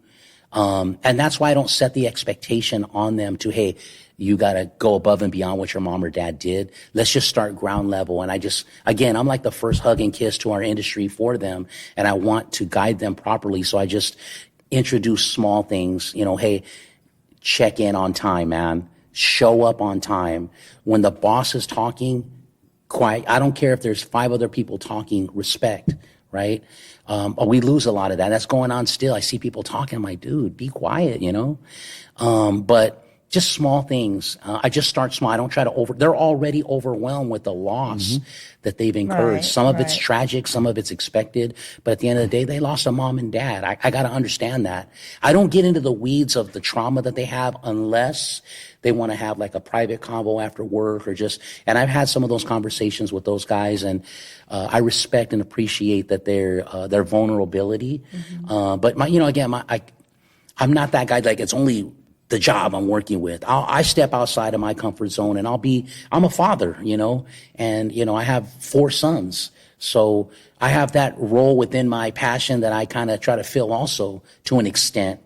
and that's why I don't set the expectation on them to, hey, you got to go above and beyond what your mom or dad did. Let's just start ground level. And I'm like the first hug and kiss to our industry for them, and I want to guide them properly. So I just introduce small things, hey, check in on time, man. Show up on time. When the boss is talking, quiet. I don't care if there's 5 other people talking, respect, right? We lose a lot of that. That's going on still. I see people talking. I'm like, dude, be quiet, but just small things. I just start small. I don't try to they're already overwhelmed with the loss that they've incurred. Right, some of it's tragic, some of it's expected, but at the end of the day, they lost a mom and dad. I got to understand that. I don't get into the weeds of the trauma that they have unless they want to have like a private convo after work and I've had some of those conversations with those guys, and I respect and appreciate that their vulnerability. But I'm not that guy, like it's only the job I'm working with. I step outside of my comfort zone, and I'm a father, and, I have 4 sons. So I have that role within my passion that I kind of try to fill also to an extent,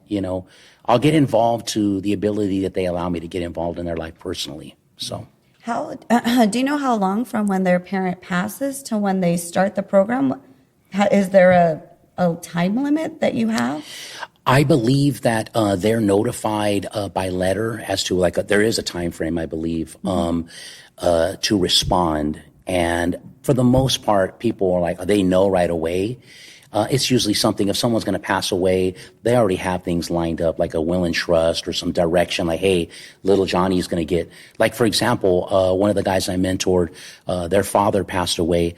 I'll get involved to the ability that they allow me to get involved in their life personally. So do you know how long from when their parent passes to when they start the program? Is there a time limit that you have? I believe that they're notified by letter as to there is a time frame, I believe, to respond. And for the most part, people are like, they know right away. It's usually something, if someone's going to pass away, they already have things lined up, like a will and trust or some direction, like, hey, little Johnny's going to get, like, for example, one of the guys I mentored, their father passed away.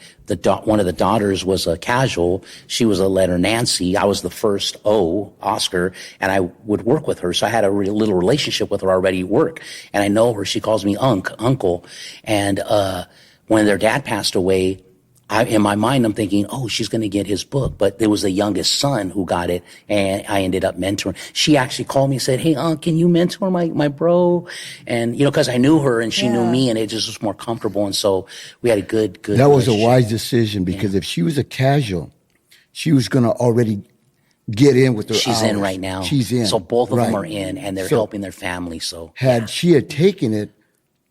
One of the daughters was a casual. She was a letter Nancy. I was the first Oscar, and I would work with her. So I had a little relationship with her already at work. And I know her. She calls me uncle. And when their dad passed away, in my mind, I'm thinking, she's going to get his book. But there was the youngest son who got it, and I ended up mentoring. She actually called me and said, hey, can you mentor my bro? And, because I knew her and she knew me, and it just was more comfortable. And so we had a good That was a wise decision, because if she was a casual, she was going to already get in with her She's hours. in right now. She's in. So both of them are in, and they're helping their family. So had she had taken it,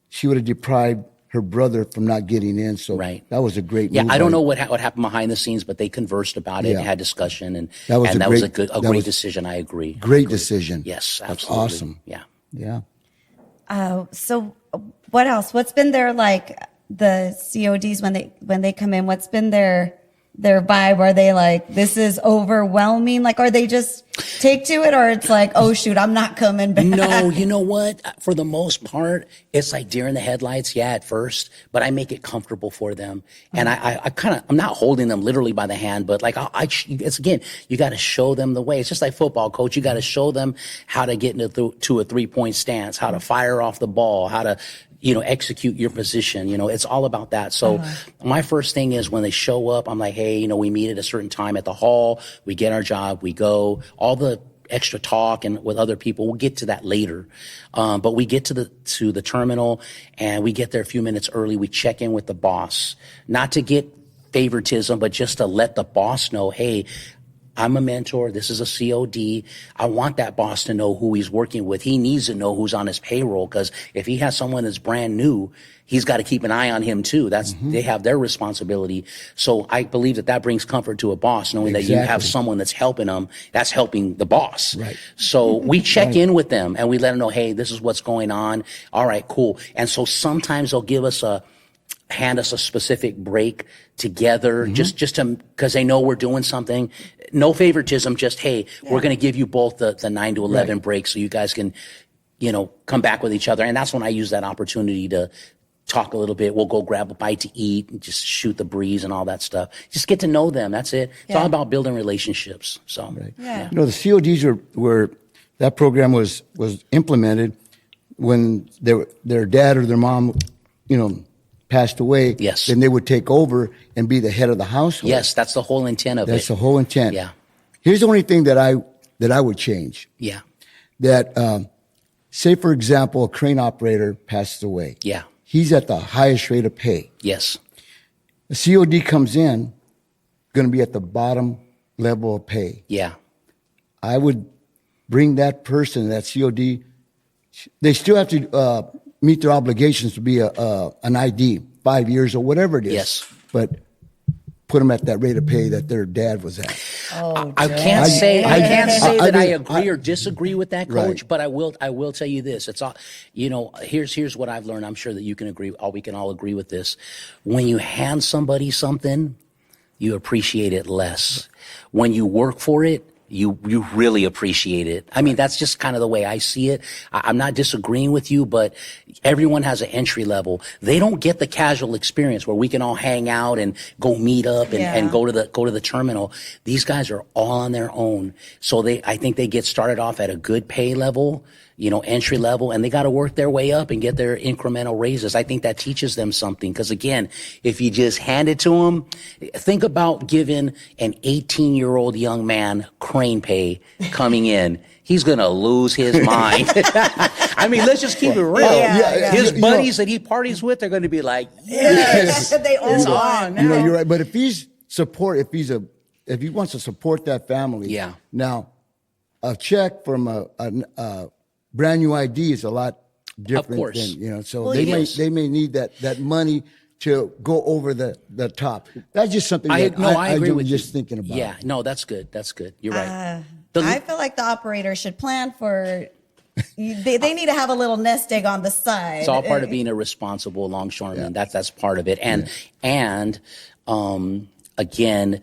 she would have deprived her brother from not getting in. So that was a great move. I don't know what happened behind the scenes, but they conversed about it, had discussion, and that was a great decision. I agree. Great decision. Yes, that's absolutely. awesome. Yeah. So what else? What's been their, like, the CODs when they come in? What's been their vibe? Are they like, this is overwhelming? Like, are they just take to it, or it's like, oh shoot, I'm not coming back? No, you know what? For the most part, it's like deer in the headlights. Yeah, at first, but I make it comfortable for them, and I'm not holding them literally by the hand, but like it's again, you got to show them the way. It's just like football, coach. You got to show them how to get to a 3-point stance, how to fire off the ball, how to execute your position. It's all about that. So my first thing is when they show up, I'm like, hey, we meet at a certain time at the hall. We get our job. We go. All the extra talk and with other people, we'll get to that later. But we get to the terminal, and we get there a few minutes early. We check in with the boss, not to get favoritism, but just to let the boss know, hey, I'm a mentor. This is a COD. I want that boss to know who he's working with. He needs to know who's on his payroll, because if he has someone that's brand new, he's got to keep an eye on him too. They have their responsibility. So I believe that brings comfort to a boss, knowing that you have someone that's helping them. That's helping the boss. Right. So we check in with them and we let them know, hey, this is what's going on. All right, cool. And so sometimes they'll hand us a specific break together, just to, because they know we're doing something. No favoritism, just, hey, we're going to give you both the 9 to 11 break so you guys can, come back with each other. And that's when I use that opportunity to talk a little bit. We'll go grab a bite to eat and just shoot the breeze and all that stuff. Just get to know them. That's it. It's all about building relationships. So, the CODs were that program was implemented when their dad or their mom, passed away. Yes. Then they would take over and be the head of the household. Yes, that's the whole intent of it. That's the whole intent. Yeah. Here's the only thing that I would change. Yeah. That, say for example, a crane operator passes away. Yeah. He's at the highest rate of pay. Yes. The COD comes in, going to be at the bottom level of pay. Yeah. I would bring that person, that COD, they still have to meet their obligations to be an ID, 5 years or whatever it is. Yes. But put them at that rate of pay that their dad was at. I can't say that I agree or disagree with that, Coach. Right. But I will tell you this. It's all, here's what I've learned. I'm sure that you can agree. We can all agree with this. When you hand somebody something, you appreciate it less. When you work for it, you really appreciate it. I mean, that's just kind of the way I see it. I'm not disagreeing with you, but everyone has an entry level. They don't get the casual experience where we can all hang out and go meet up and go to the terminal. These guys are all on their own. So I think they get started off at a good pay level, entry level, and they got to work their way up and get their incremental raises. I think that teaches them something. Because again, if you just hand it to them, think about giving an 18-year-old young man crane pay coming in. He's going to lose his mind. I mean, let's just keep it real. His buddies that he parties with are going to be like, yes, they all on. You're right. But if he wants to support that family, now a check from a brand new ID is a lot different than, so they may need that money to go over the top. That's just something I agree with just thinking about. Yeah, no, that's good. That's good. You're right. I feel like the operator should plan for, they need to have a little nest egg on the side. It's all part of being a responsible longshoreman. That's part of it. And again,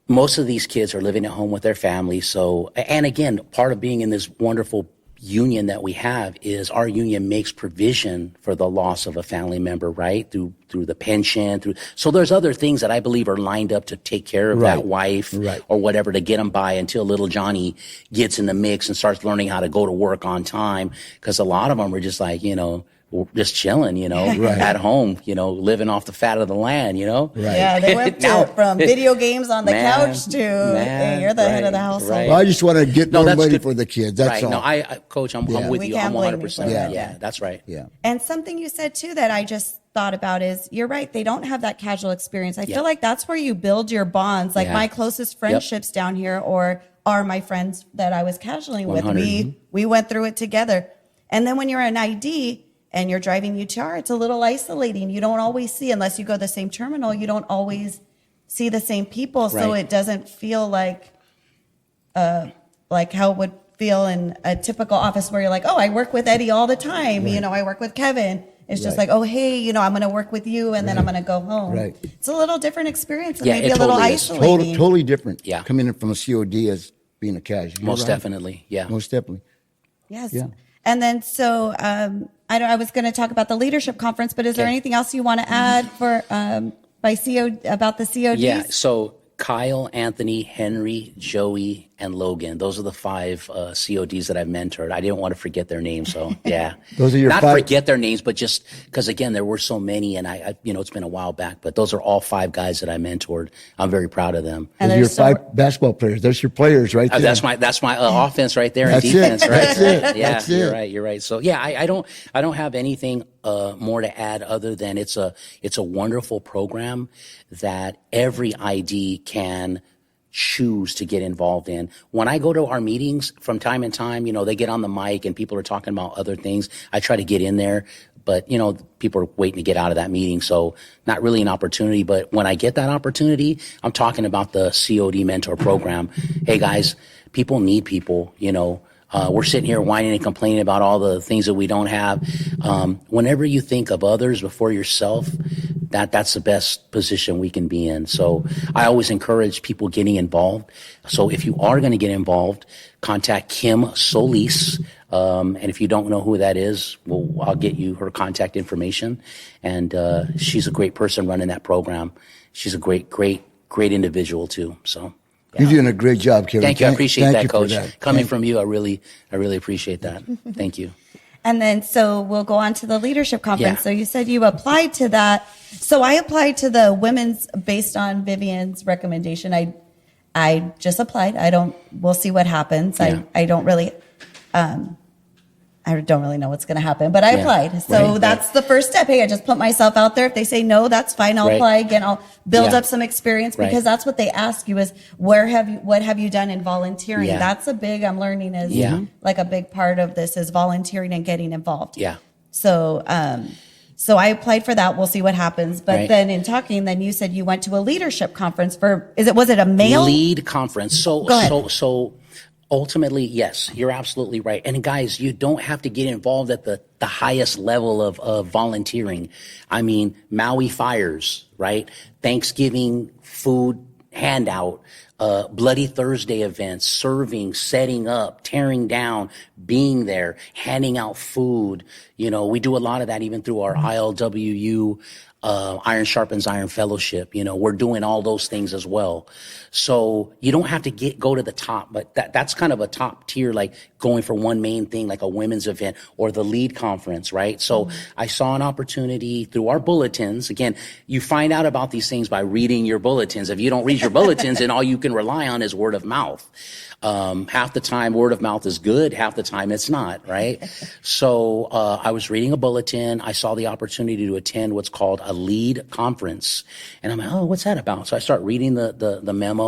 most of these kids are living at home with their families. So, and again, part of being in this wonderful union that we have is our union makes provision for the loss of a family member, right? Through the pension, so there's other things that I believe are lined up to take care of that wife or whatever, to get them by until little Johnny gets in the mix and starts learning how to go to work on time. Because a lot of them are just like, just chilling, at home, living off the fat of the land, Right. Yeah, they went from video games on the couch to, hey, you're the head of the household. Well, I just want to get more money for the kids. That's all. No, Coach, I'm with you. I'm 100%. Yeah, that's right. Yeah. And something you said too that I just thought about is, you're right, they don't have that casual experience. I feel like that's where you build your bonds. Like my closest friendships down here are my friends that I was casualing with. We went through it together. And then when you're an ID, and you're driving UTR, it's a little isolating. You don't always see, unless you go to the same terminal, you don't always see the same people. So it doesn't feel like how it would feel in a typical office where you're like, oh, I work with Eddie all the time. I work with Kevin. It's just like, oh, hey, I'm going to work with you and then I'm going to go home. Right. It's a little different experience. And maybe a little isolating. Totally different. Yeah. Coming in from a COD as being a casual. Most definitely. Yeah. Most definitely. Yes. Yeah. And then so I was going to talk about the leadership conference, but is there anything else you want to add for about the CODs? Yeah. So Kyle, Anthony, Henry, Joey, and Logan. Those are the 5 CODs that I've mentored. I didn't want to forget their names, so yeah. Those are your not 5? Forget their names, but just because again there were so many, and I it's been a while back. But those are all 5 guys that I mentored. I'm very proud of them. And those are your 5 basketball players. Those are your players, right there. That's my offense right there, and that's defense, right? That's it. Yeah, that's you're right. So yeah, I don't have anything more to add other than it's a wonderful program that every ID can choose to get involved in. When I go to our meetings from time to time, they get on the mic and people are talking about other things. I try to get in there, but people are waiting to get out of that meeting. So not really an opportunity, but when I get that opportunity, I'm talking about the COD mentor program. Hey guys, people need people, we're sitting here whining and complaining about all the things that we don't have. Whenever you think of others before yourself, that's the best position we can be in. So I always encourage people getting involved. So if you are going to get involved, contact Kim Salaiz. And if you don't know who that is, I'll get you her contact information. And she's a great person running that program. She's a great individual too. So. You're doing a great job, Kevin. Thank you. I appreciate that, Coach. That. Coming from you, I really appreciate that. Thank you. And then, so we'll go on to the leadership conference. Yeah. So you said you applied to that. So I applied to the women's based on Vivian's recommendation. I just applied. We'll see what happens. Yeah. I don't really know what's going to happen, but I applied. So that's the first step. Hey, I just put myself out there. If they say no, that's fine. I'll apply again. I'll build up some experience because that's what they ask you is what have you done in volunteering? Yeah. That's I'm learning is like a big part of this is volunteering and getting involved. Yeah. So, so I applied for that. We'll see what happens. But then in talking, then you said you went to a leadership conference was it a male lead conference? So, Go ahead. so ultimately, yes, you're absolutely right. And guys, you don't have to get involved at the highest level of volunteering. I mean, Maui fires, right? Thanksgiving food handout, Bloody Thursday events, serving, setting up, tearing down, being there, handing out food. We do a lot of that even through our ILWU, Iron Sharpens Iron fellowship. We're doing all those things as well. So you don't have to go to the top, but that's kind of a top tier, like going for one main thing, like a women's event or the lead conference, right? So I saw an opportunity through our bulletins. Again, you find out about these things by reading your bulletins. If you don't read your bulletins, then all you can rely on is word of mouth. Half the time word of mouth is good, half the time it's not, right? So I was reading a bulletin. I saw the opportunity to attend what's called a lead conference. And I'm like, oh, what's that about? So I start reading the memo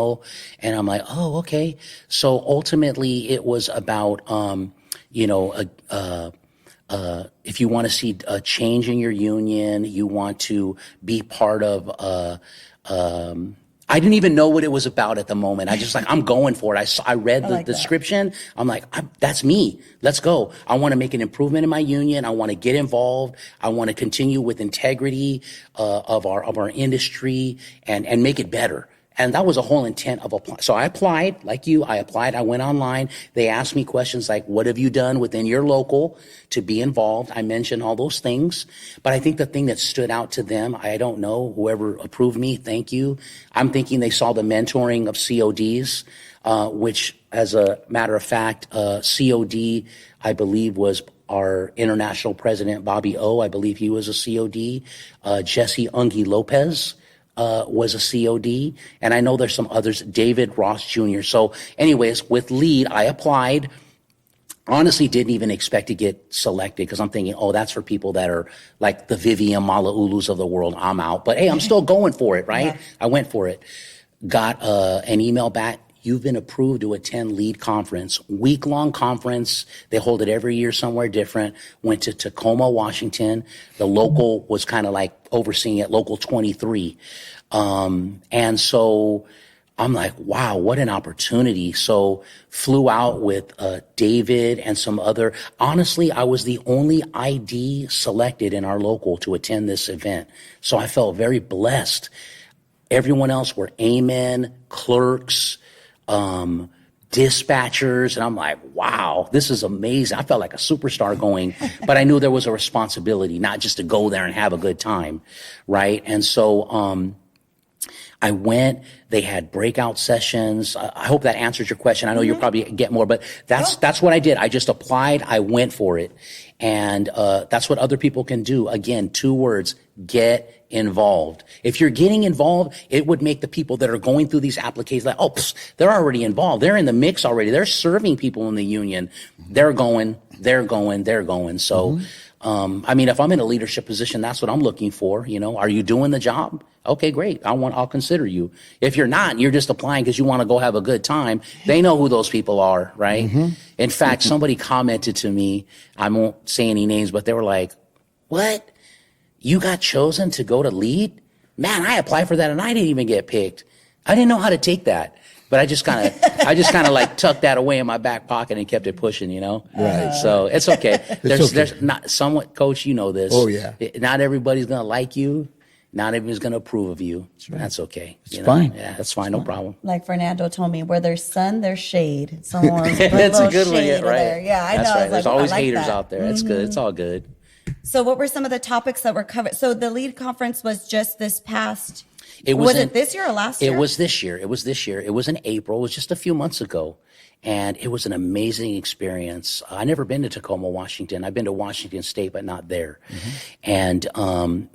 and I'm like, oh, okay. So ultimately it was about, if you want to see a change in your union, you want to be part of, I didn't even know what it was about at the moment. I just I'm going for it. I read the description. I'm like, that's me. Let's go. I want to make an improvement in my union. I want to get involved. I want to continue with integrity of our industry and make it better. And that was the whole intent of applying. So I applied, like you, I went online. They asked me questions like, what have you done within your local to be involved? I mentioned all those things. But I think the thing that stood out to them, I don't know, whoever approved me, thank you. I'm thinking they saw the mentoring of CODs, which as a matter of fact, COD, I believe was our international president, Bobby O. I believe he was a COD. Jesse Ungi Lopez was a COD, and I know there's some others, David Ross Jr. So anyways, with lead, I applied. Honestly, didn't even expect to get selected because I'm thinking, oh, that's for people that are like the Vivian Malauulus of the world. I'm out. But hey, I'm still going for it, right? Yeah. I went for it. Got an email back. You've been approved to attend lead conference, week-long conference. They hold it every year somewhere different. Went to Tacoma, Washington. The local was kind of like overseeing it, local 23. And so I'm like, wow, what an opportunity. So flew out with David and some other. Honestly, I was the only ID selected in our local to attend this event. So I felt very blessed. Everyone else were amen, clerks, dispatchers, and I'm like, wow, this is amazing. I felt like a superstar going, but I knew there was a responsibility, not just to go there and have a good time, right? And so I went. They had breakout sessions. I hope that answers your question. I know you'll probably get more, but that's what I did. I just applied. I went for it. And that's what other people can do. Again, 2 words, get involved. If you're getting involved, it would make the people that are going through these applications like, oh, they're already involved. They're in the mix already. They're serving people in the union. They're going. So I mean, if I'm in a leadership position, that's what I'm looking for. You know, are you doing the job? Okay, great. I'll consider you. If you're not, you're just applying because you want to go have a good time. They know who those people are, right? In fact, somebody commented to me, I won't say any names, but they were like, what? You got chosen to go to lead? Man, I applied for that and I didn't even get picked. I didn't know how to take that. But I just kind of like tucked that away in my back pocket and kept it pushing, you know? Right. So it's okay. There's okay. not somewhat, Coach, you know this. Oh, yeah. Not everybody's going to like you. Not everybody's going to approve of you. That's okay. It's fine. Yeah, that's fine. No problem. Like Fernando told me, where there's sun, there's shade. Someone's That's a good one, shade right? there. Yeah, I That's know. right. I was There's like, always I like haters that. out there. It's good. It's all good. So what were some of the topics that were covered? So the lead conference was just this past, It was wasn't- it this year or last year? It was this year. It was this year. It was in April. It was just a few months ago. And it was an amazing experience. I never been to Tacoma, Washington. I've been to Washington State, but not there. And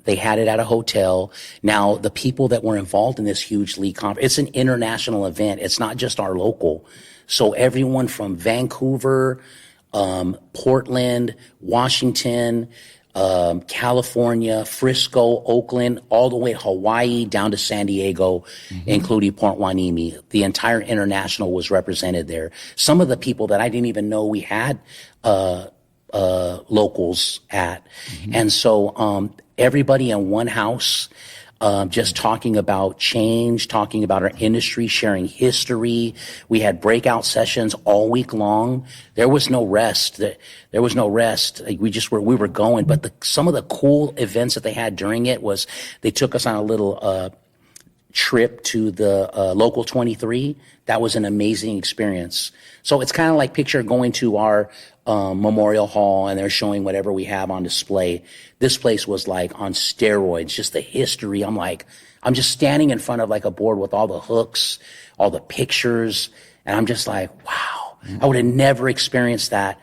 they had it at a hotel. Now, the people that were involved in this huge lead conference, it's an international event. It's not just our local. So everyone from Vancouver, Portland, Washington, California, Frisco, Oakland, all the way to Hawaii, down to San Diego, including Port Hueneme. The entire international was represented there. Some of the people that I didn't even know we had locals at. And so everybody in one house, just talking about change, talking about our industry, sharing history. We had breakout sessions all week long. There was no rest. There was no rest. Like we were going. But some of the cool events that they had during it was they took us on a little trip to the Local 23. That was an amazing experience. So it's kind of like picture going to our Memorial Hall and they're showing whatever we have on display. This place was like on steroids, just the history. I'm just standing in front of like a board with all the hooks, all the pictures, and I'm just like, wow, I would have never experienced that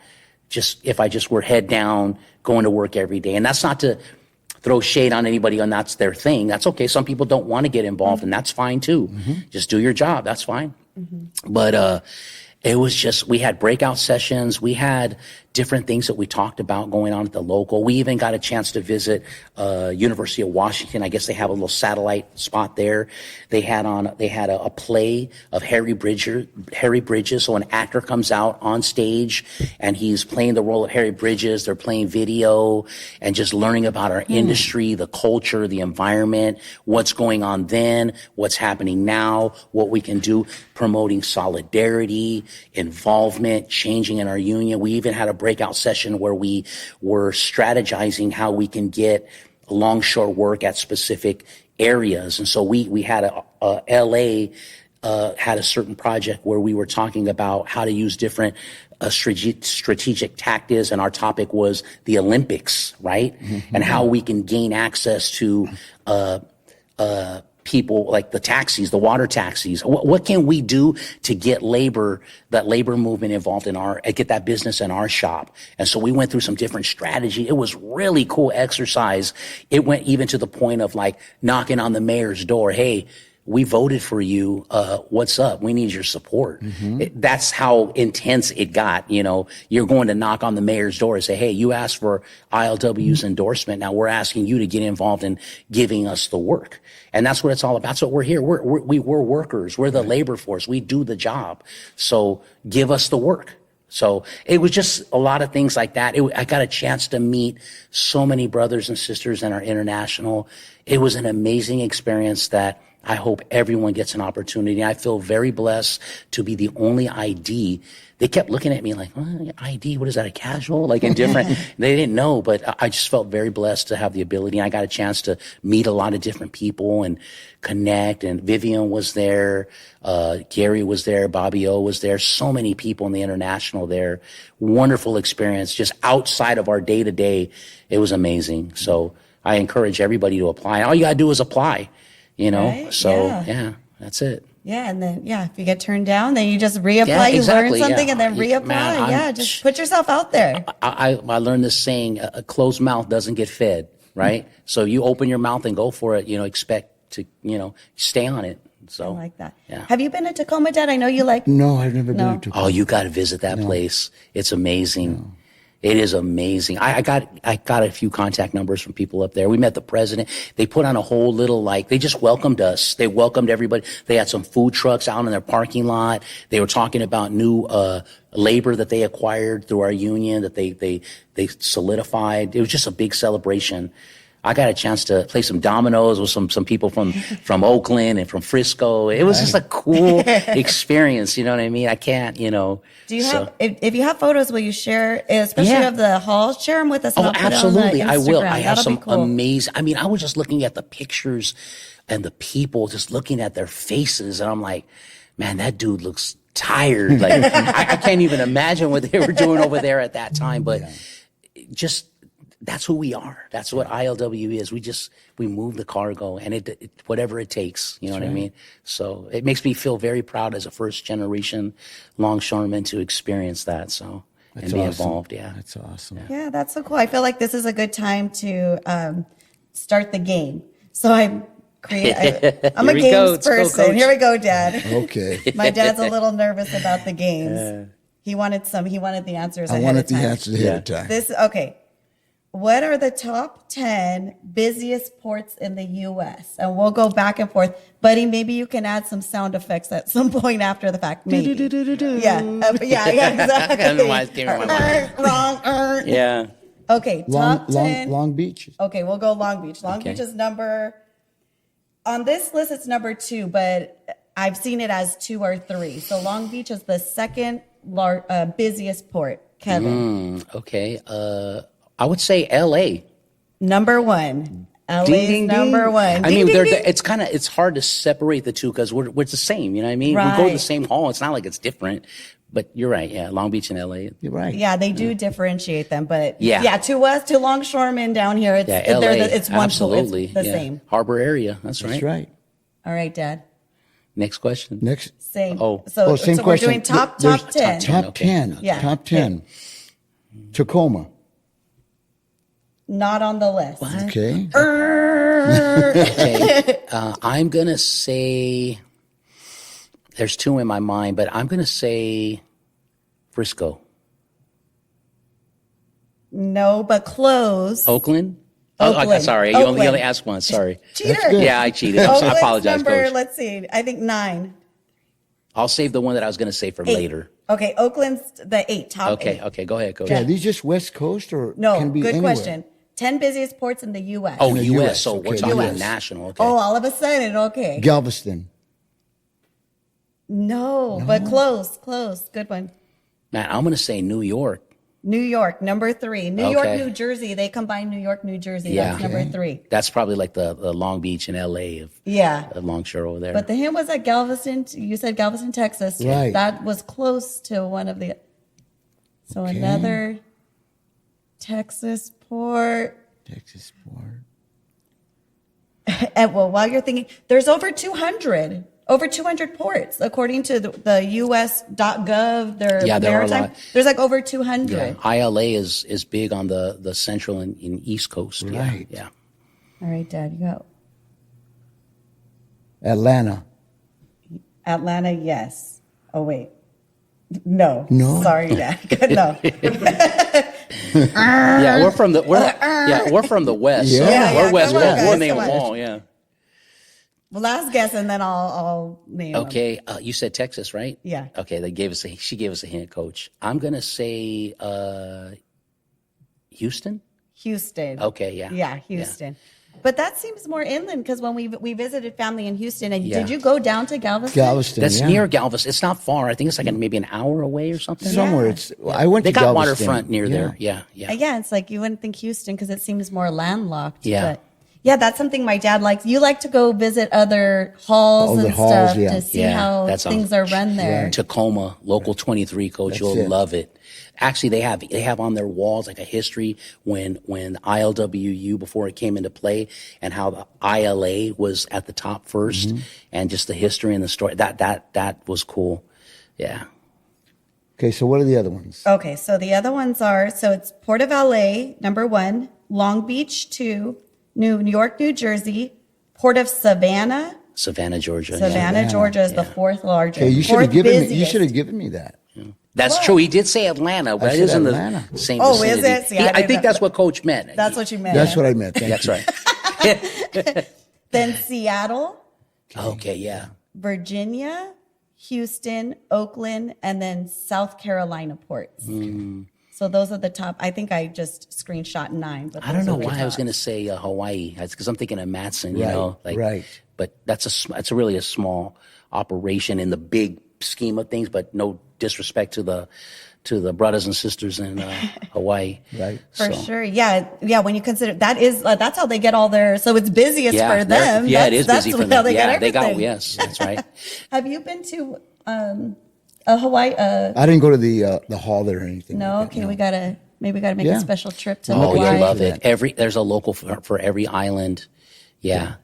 just if I just were head down, going to work every day. And that's not to throw shade on anybody and that's their thing. That's okay. Some people don't want to get involved and that's fine too. Just do your job. That's fine. But it was just, we had breakout sessions. We had different things that we talked about going on at the local. We even got a chance to visit University of Washington. I guess they have a little satellite spot there. They had a play of Harry Bridges. So an actor comes out on stage and he's playing the role of Harry Bridges. They're playing video and just learning about our industry, the culture, the environment, what's going on then, what's happening now, what we can do, promoting solidarity, involvement, changing in our union. We even had a breakout session where we were strategizing how we can get longshore work at specific areas. And so we had LA had a certain project where we were talking about how to use different strategic tactics, and our topic was the Olympics, right? And how we can gain access to people like the taxis, the water taxis. What can we do to get that labor movement involved get that business in our shop? And so we went through some different strategy. It was really cool exercise. It went even to the point of like knocking on the mayor's door. Hey, we voted for you. What's up? We need your support. That's how intense it got. You know, you're going to knock on the mayor's door and say, hey, you asked for ILW's endorsement. Now we're asking you to get involved in giving us the work. And that's what it's all about. That's what we're here. We're workers. We're the labor force. We do the job. So give us the work. So it was just a lot of things like that. I got a chance to meet so many brothers and sisters in our international. It was an amazing experience that I hope everyone gets an opportunity. I feel very blessed to be the only ID. They kept looking at me like, ID, what is that, a casual? Like indifferent. They didn't know, but I just felt very blessed to have the ability. I got a chance to meet a lot of different people and connect. And Vivian was there. Gary was there. Bobby O was there. So many people in the international there. Wonderful experience. Just outside of our day to day. It was amazing. So I encourage everybody to apply. All you got to do is apply. You know, Right? so Yeah. that's it. Yeah, and then if you get turned down, then you just reapply. You learn something and then reapply. Man, just put yourself out there. I learned this saying: a closed mouth doesn't get fed. Right. So you open your mouth and go for it. You know, expect to stay on it. So I like that. Yeah. Have you been to Tacoma, Dad? I know you like. No, I've never been to. Oh, you got to visit that place. It's amazing. It is amazing. I got a few contact numbers from people up there. We met the president. They put on a whole little, they just welcomed us. They welcomed everybody. They had some food trucks out in their parking lot. They were talking about new labor that they acquired through our union that they solidified. It was just a big celebration. I got a chance to play some dominoes with some people from Oakland and from Frisco. It was just a cool experience. You know what I mean? I can't, Do you have, if you have photos, will you share, especially of the hall, share them with us? Oh, absolutely. I will. I have That'll some amazing, I was just looking at the pictures and the people, just looking at their faces. And I'm like, man, that dude looks tired. Like, I can't even imagine what they were doing over there at that time. But just, that's who we are. That's what ILW is. We move the cargo and it whatever it takes. You know what I mean? So it makes me feel very proud as a first generation longshoreman to experience that. So, and be involved. Yeah. That's awesome. Yeah, that's so cool. I feel like this is a good time to start the game. So I'm a games person. Here we go, Dad. Okay. My dad's a little nervous about the games. He wanted the answers ahead of time. I wanted the answers ahead of time. Okay. What are the top 10 busiest ports in the U.S.? And we'll go back and forth. Buddy, maybe you can add some sound effects at some point after the fact. Maybe. Yeah, exactly. Wrong. Yeah. Okay, top 10. Long Beach. Okay, we'll go Long Beach. Long Beach is on this list, it's number 2, but I've seen it as 2 or 3. So Long Beach is the second busiest port. Kevin. Okay. I would say L.A. Number 1. LA's number 1. It's hard to separate the two because we're the same. You know what I mean? Right. We go to the same hall. It's not like it's different. But you're right. Yeah, Long Beach and LA. You're right. Yeah, they do differentiate them. But yeah, to us, to longshoremen down here, it's LA, it's one absolutely. It's the same. Harbor area. That's right. That's right. All right, Dad. Next question. Next. Same. Same question. We're doing top 10. Top 10. Yeah. Top 10. Tacoma. Not on the list. What? Okay. Okay. I'm going to say, there's 2 in my mind, but I'm going to say Frisco. No, but close. Oakland? Oakland. Oh, sorry. You only asked once. Sorry. Cheater. Yeah, I cheated. I apologize, Coach. Let's see. I think 9. I'll save the one that I was going to say for 8. later. Okay, Oakland's the 8, top 8. Okay, go ahead, Coach. Yeah, are these just West Coast or No, can be good anywhere? question. 10 busiest ports in the U.S. Oh, the U.S. US, So we're okay, talking US. national. Okay. Oh, all of a sudden, okay. Galveston. No, but close. Good one. Man, I'm going to say New York. New York, number 3. New York, Okay. New Jersey. They combine New York, New Jersey. Yeah. That's number 3. That's probably like the Long Beach and L.A. of longshore over there. But the hint was at Galveston. You said Galveston, Texas. Right. That was close to one of the. So another Texas port. Texas port. And well, while you're thinking, there's over 200 ports according to the US.gov. Their there are a lot. There's like over 200. Yeah. ILA is big on the central and east coast. Right. Yeah. All right, Dad, you go. Atlanta. Atlanta, yes. Oh wait, no. Sorry, Dad. No. Yeah, we're from the west. So we're west. We'll name them all. Yeah. Well, last guess, and then I'll name them. Okay, you said Texas, right? Yeah. Okay, she gave us a hint, Coach. I'm gonna say Houston. Houston. Okay, yeah. Yeah, Houston. Yeah. But that seems more inland because when we visited family in Houston, and did you go down to Galveston? Galveston. That's near Galveston. It's not far. I think it's like maybe an hour away or something. Somewhere. I went to Galveston. They got waterfront near there. Yeah. Yeah, it's like you wouldn't think Houston because it seems more landlocked. Yeah. But yeah, that's something my dad likes. You like to go visit other halls and stuff to see how things are run there. Yeah. Tacoma, Local 23, Coach. You'll love it. Actually, they have on their walls like a history when ILWU before it came into play and how the ILA was at the top first and just the history and the story. That was cool. Yeah. Okay, so what are the other ones? Okay, so the other ones are, so it's Port of LA, number 1, Long Beach, 2, New York, New Jersey, Port of Savannah, Savannah, Georgia. Georgia is the 4th largest. Okay, you should have given me that. That's true. He did say Atlanta, but I it is said in Atlanta. the same Oh, is vicinity. it? See, I I didn't think know. that's what Coach meant. That's what you meant. That's what I meant. Thank That's you. right. Then Seattle, Okay, yeah. Virginia, Houston, Oakland, and then South Carolina ports. So those are the top. I think I just screenshot 9. But I don't those know are the why I was top. going to say Hawaii. That's because I'm thinking of Matson, you Right, know. right. But that's really a small operation in the big scheme of things. But no disrespect to the brothers and sisters in Hawaii. Right. For sure. Yeah. Yeah. When you consider that is, that's how they get all their, so it's busiest for them. Yeah, that's, it is that's busy for how them. they get Yeah, they got, everything. yes, that's right. Have you been to a Hawaii? I didn't go to the hall there or anything. No. like that, Okay. no. We gotta make Yeah. a special trip to Oh, Hawaii. you love for it. that. There's a local for every island. Yeah.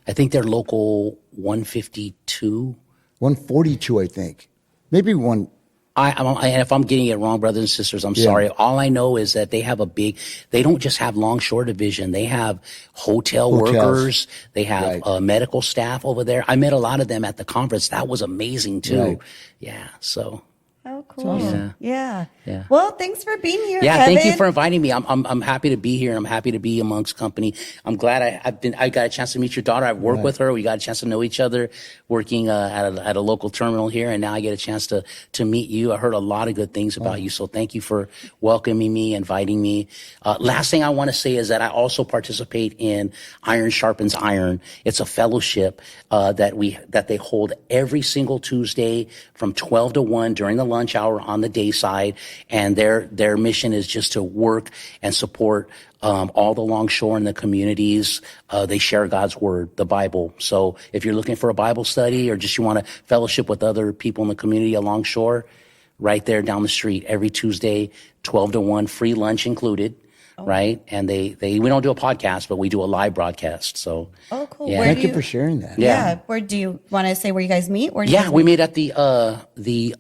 I think they're local 152. 142, I think. Maybe one. And if I'm getting it wrong, brothers and sisters, I'm sorry. All I know is that they have they don't just have longshore division. They have hotel Hotels. workers. They have Right. medical staff over there. I met a lot of them at the conference. That was amazing too. Right. Yeah. So. Oh, cool. Yeah. Yeah. Well, thanks for being here. Yeah, Kevin. thank you for inviting me. I'm happy to be here. I'm happy to be amongst company. I'm glad I got a chance to meet your daughter. I've worked with her. We got a chance to know each other working at a local terminal here, and now I get a chance to meet you. I heard a lot of good things about you, so thank you for welcoming me, inviting me. Last thing I want to say is that I also participate in Iron Sharpens Iron. It's a fellowship that they hold every single Tuesday from 12 to 1 during the lunch hour on the day side, and their mission is just to work and support all the longshore in the communities. They share God's word, the Bible. So if you're looking for a Bible study or just you want to fellowship with other people in the community alongshore, right there down the street every Tuesday, 12 to 1, free lunch included. Right. And we don't do a podcast, but we do a live broadcast. So, Oh, cool. Yeah. Where Thank do you for sharing that. Yeah. Where do you want to say where you guys meet? Where do you yeah, guys we meet? meet at the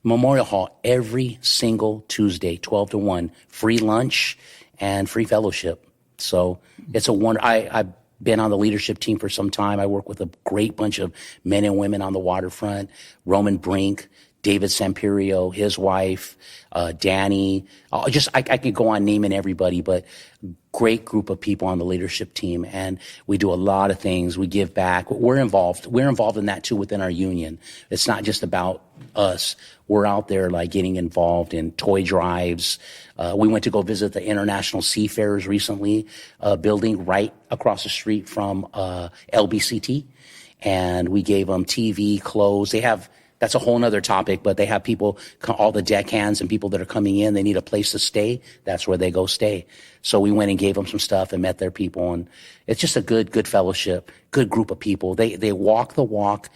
Memorial Hall every single Tuesday, 12 to 1, free lunch and free fellowship. So it's a wonder. I've been on the leadership team for some time. I work with a great bunch of men and women on the waterfront. Roman Brink, David Samperio, his wife, Danny. I could go on naming everybody, but great group of people on the leadership team. And we do a lot of things. We give back. We're involved. We're involved in that too within our union. It's not just about us. We're out there like getting involved in toy drives. We went to go visit the International Seafarers recently, building right across the street from LBCT. And we gave them TV, clothes. That's a whole nother topic, but they have people, all the deckhands and people that are coming in, they need a place to stay. That's where they go stay. So we went and gave them some stuff and met their people. And it's just a good fellowship, good group of people. They walk the walk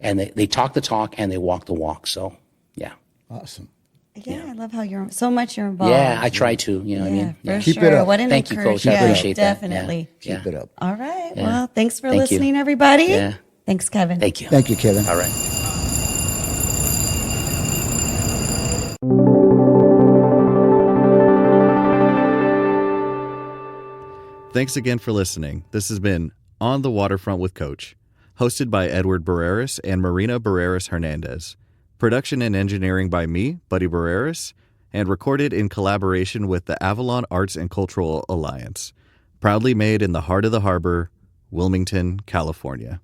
and they talk the talk and they walk the walk. So, yeah. Awesome. Yeah, I love how you're involved. Yeah, I try to, you know what I mean? For Keep sure. it up. What an Thank you, Coach. I encouragement. appreciate that. Definitely. Yeah. Keep it up. All right. Yeah. Well, thanks for Thank you. listening, everybody. Yeah. Thanks, Kevin. Thank you. Thank you, Kevin. All right. Thanks again for listening. This has been On the Waterfront with Coach, hosted by Edward Barreras and Marina Barreras Hernandez. Production and engineering by me, Buddy Barreras, and recorded in collaboration with the Avalon Arts and Cultural Alliance. Proudly made in the heart of the harbor, Wilmington, California.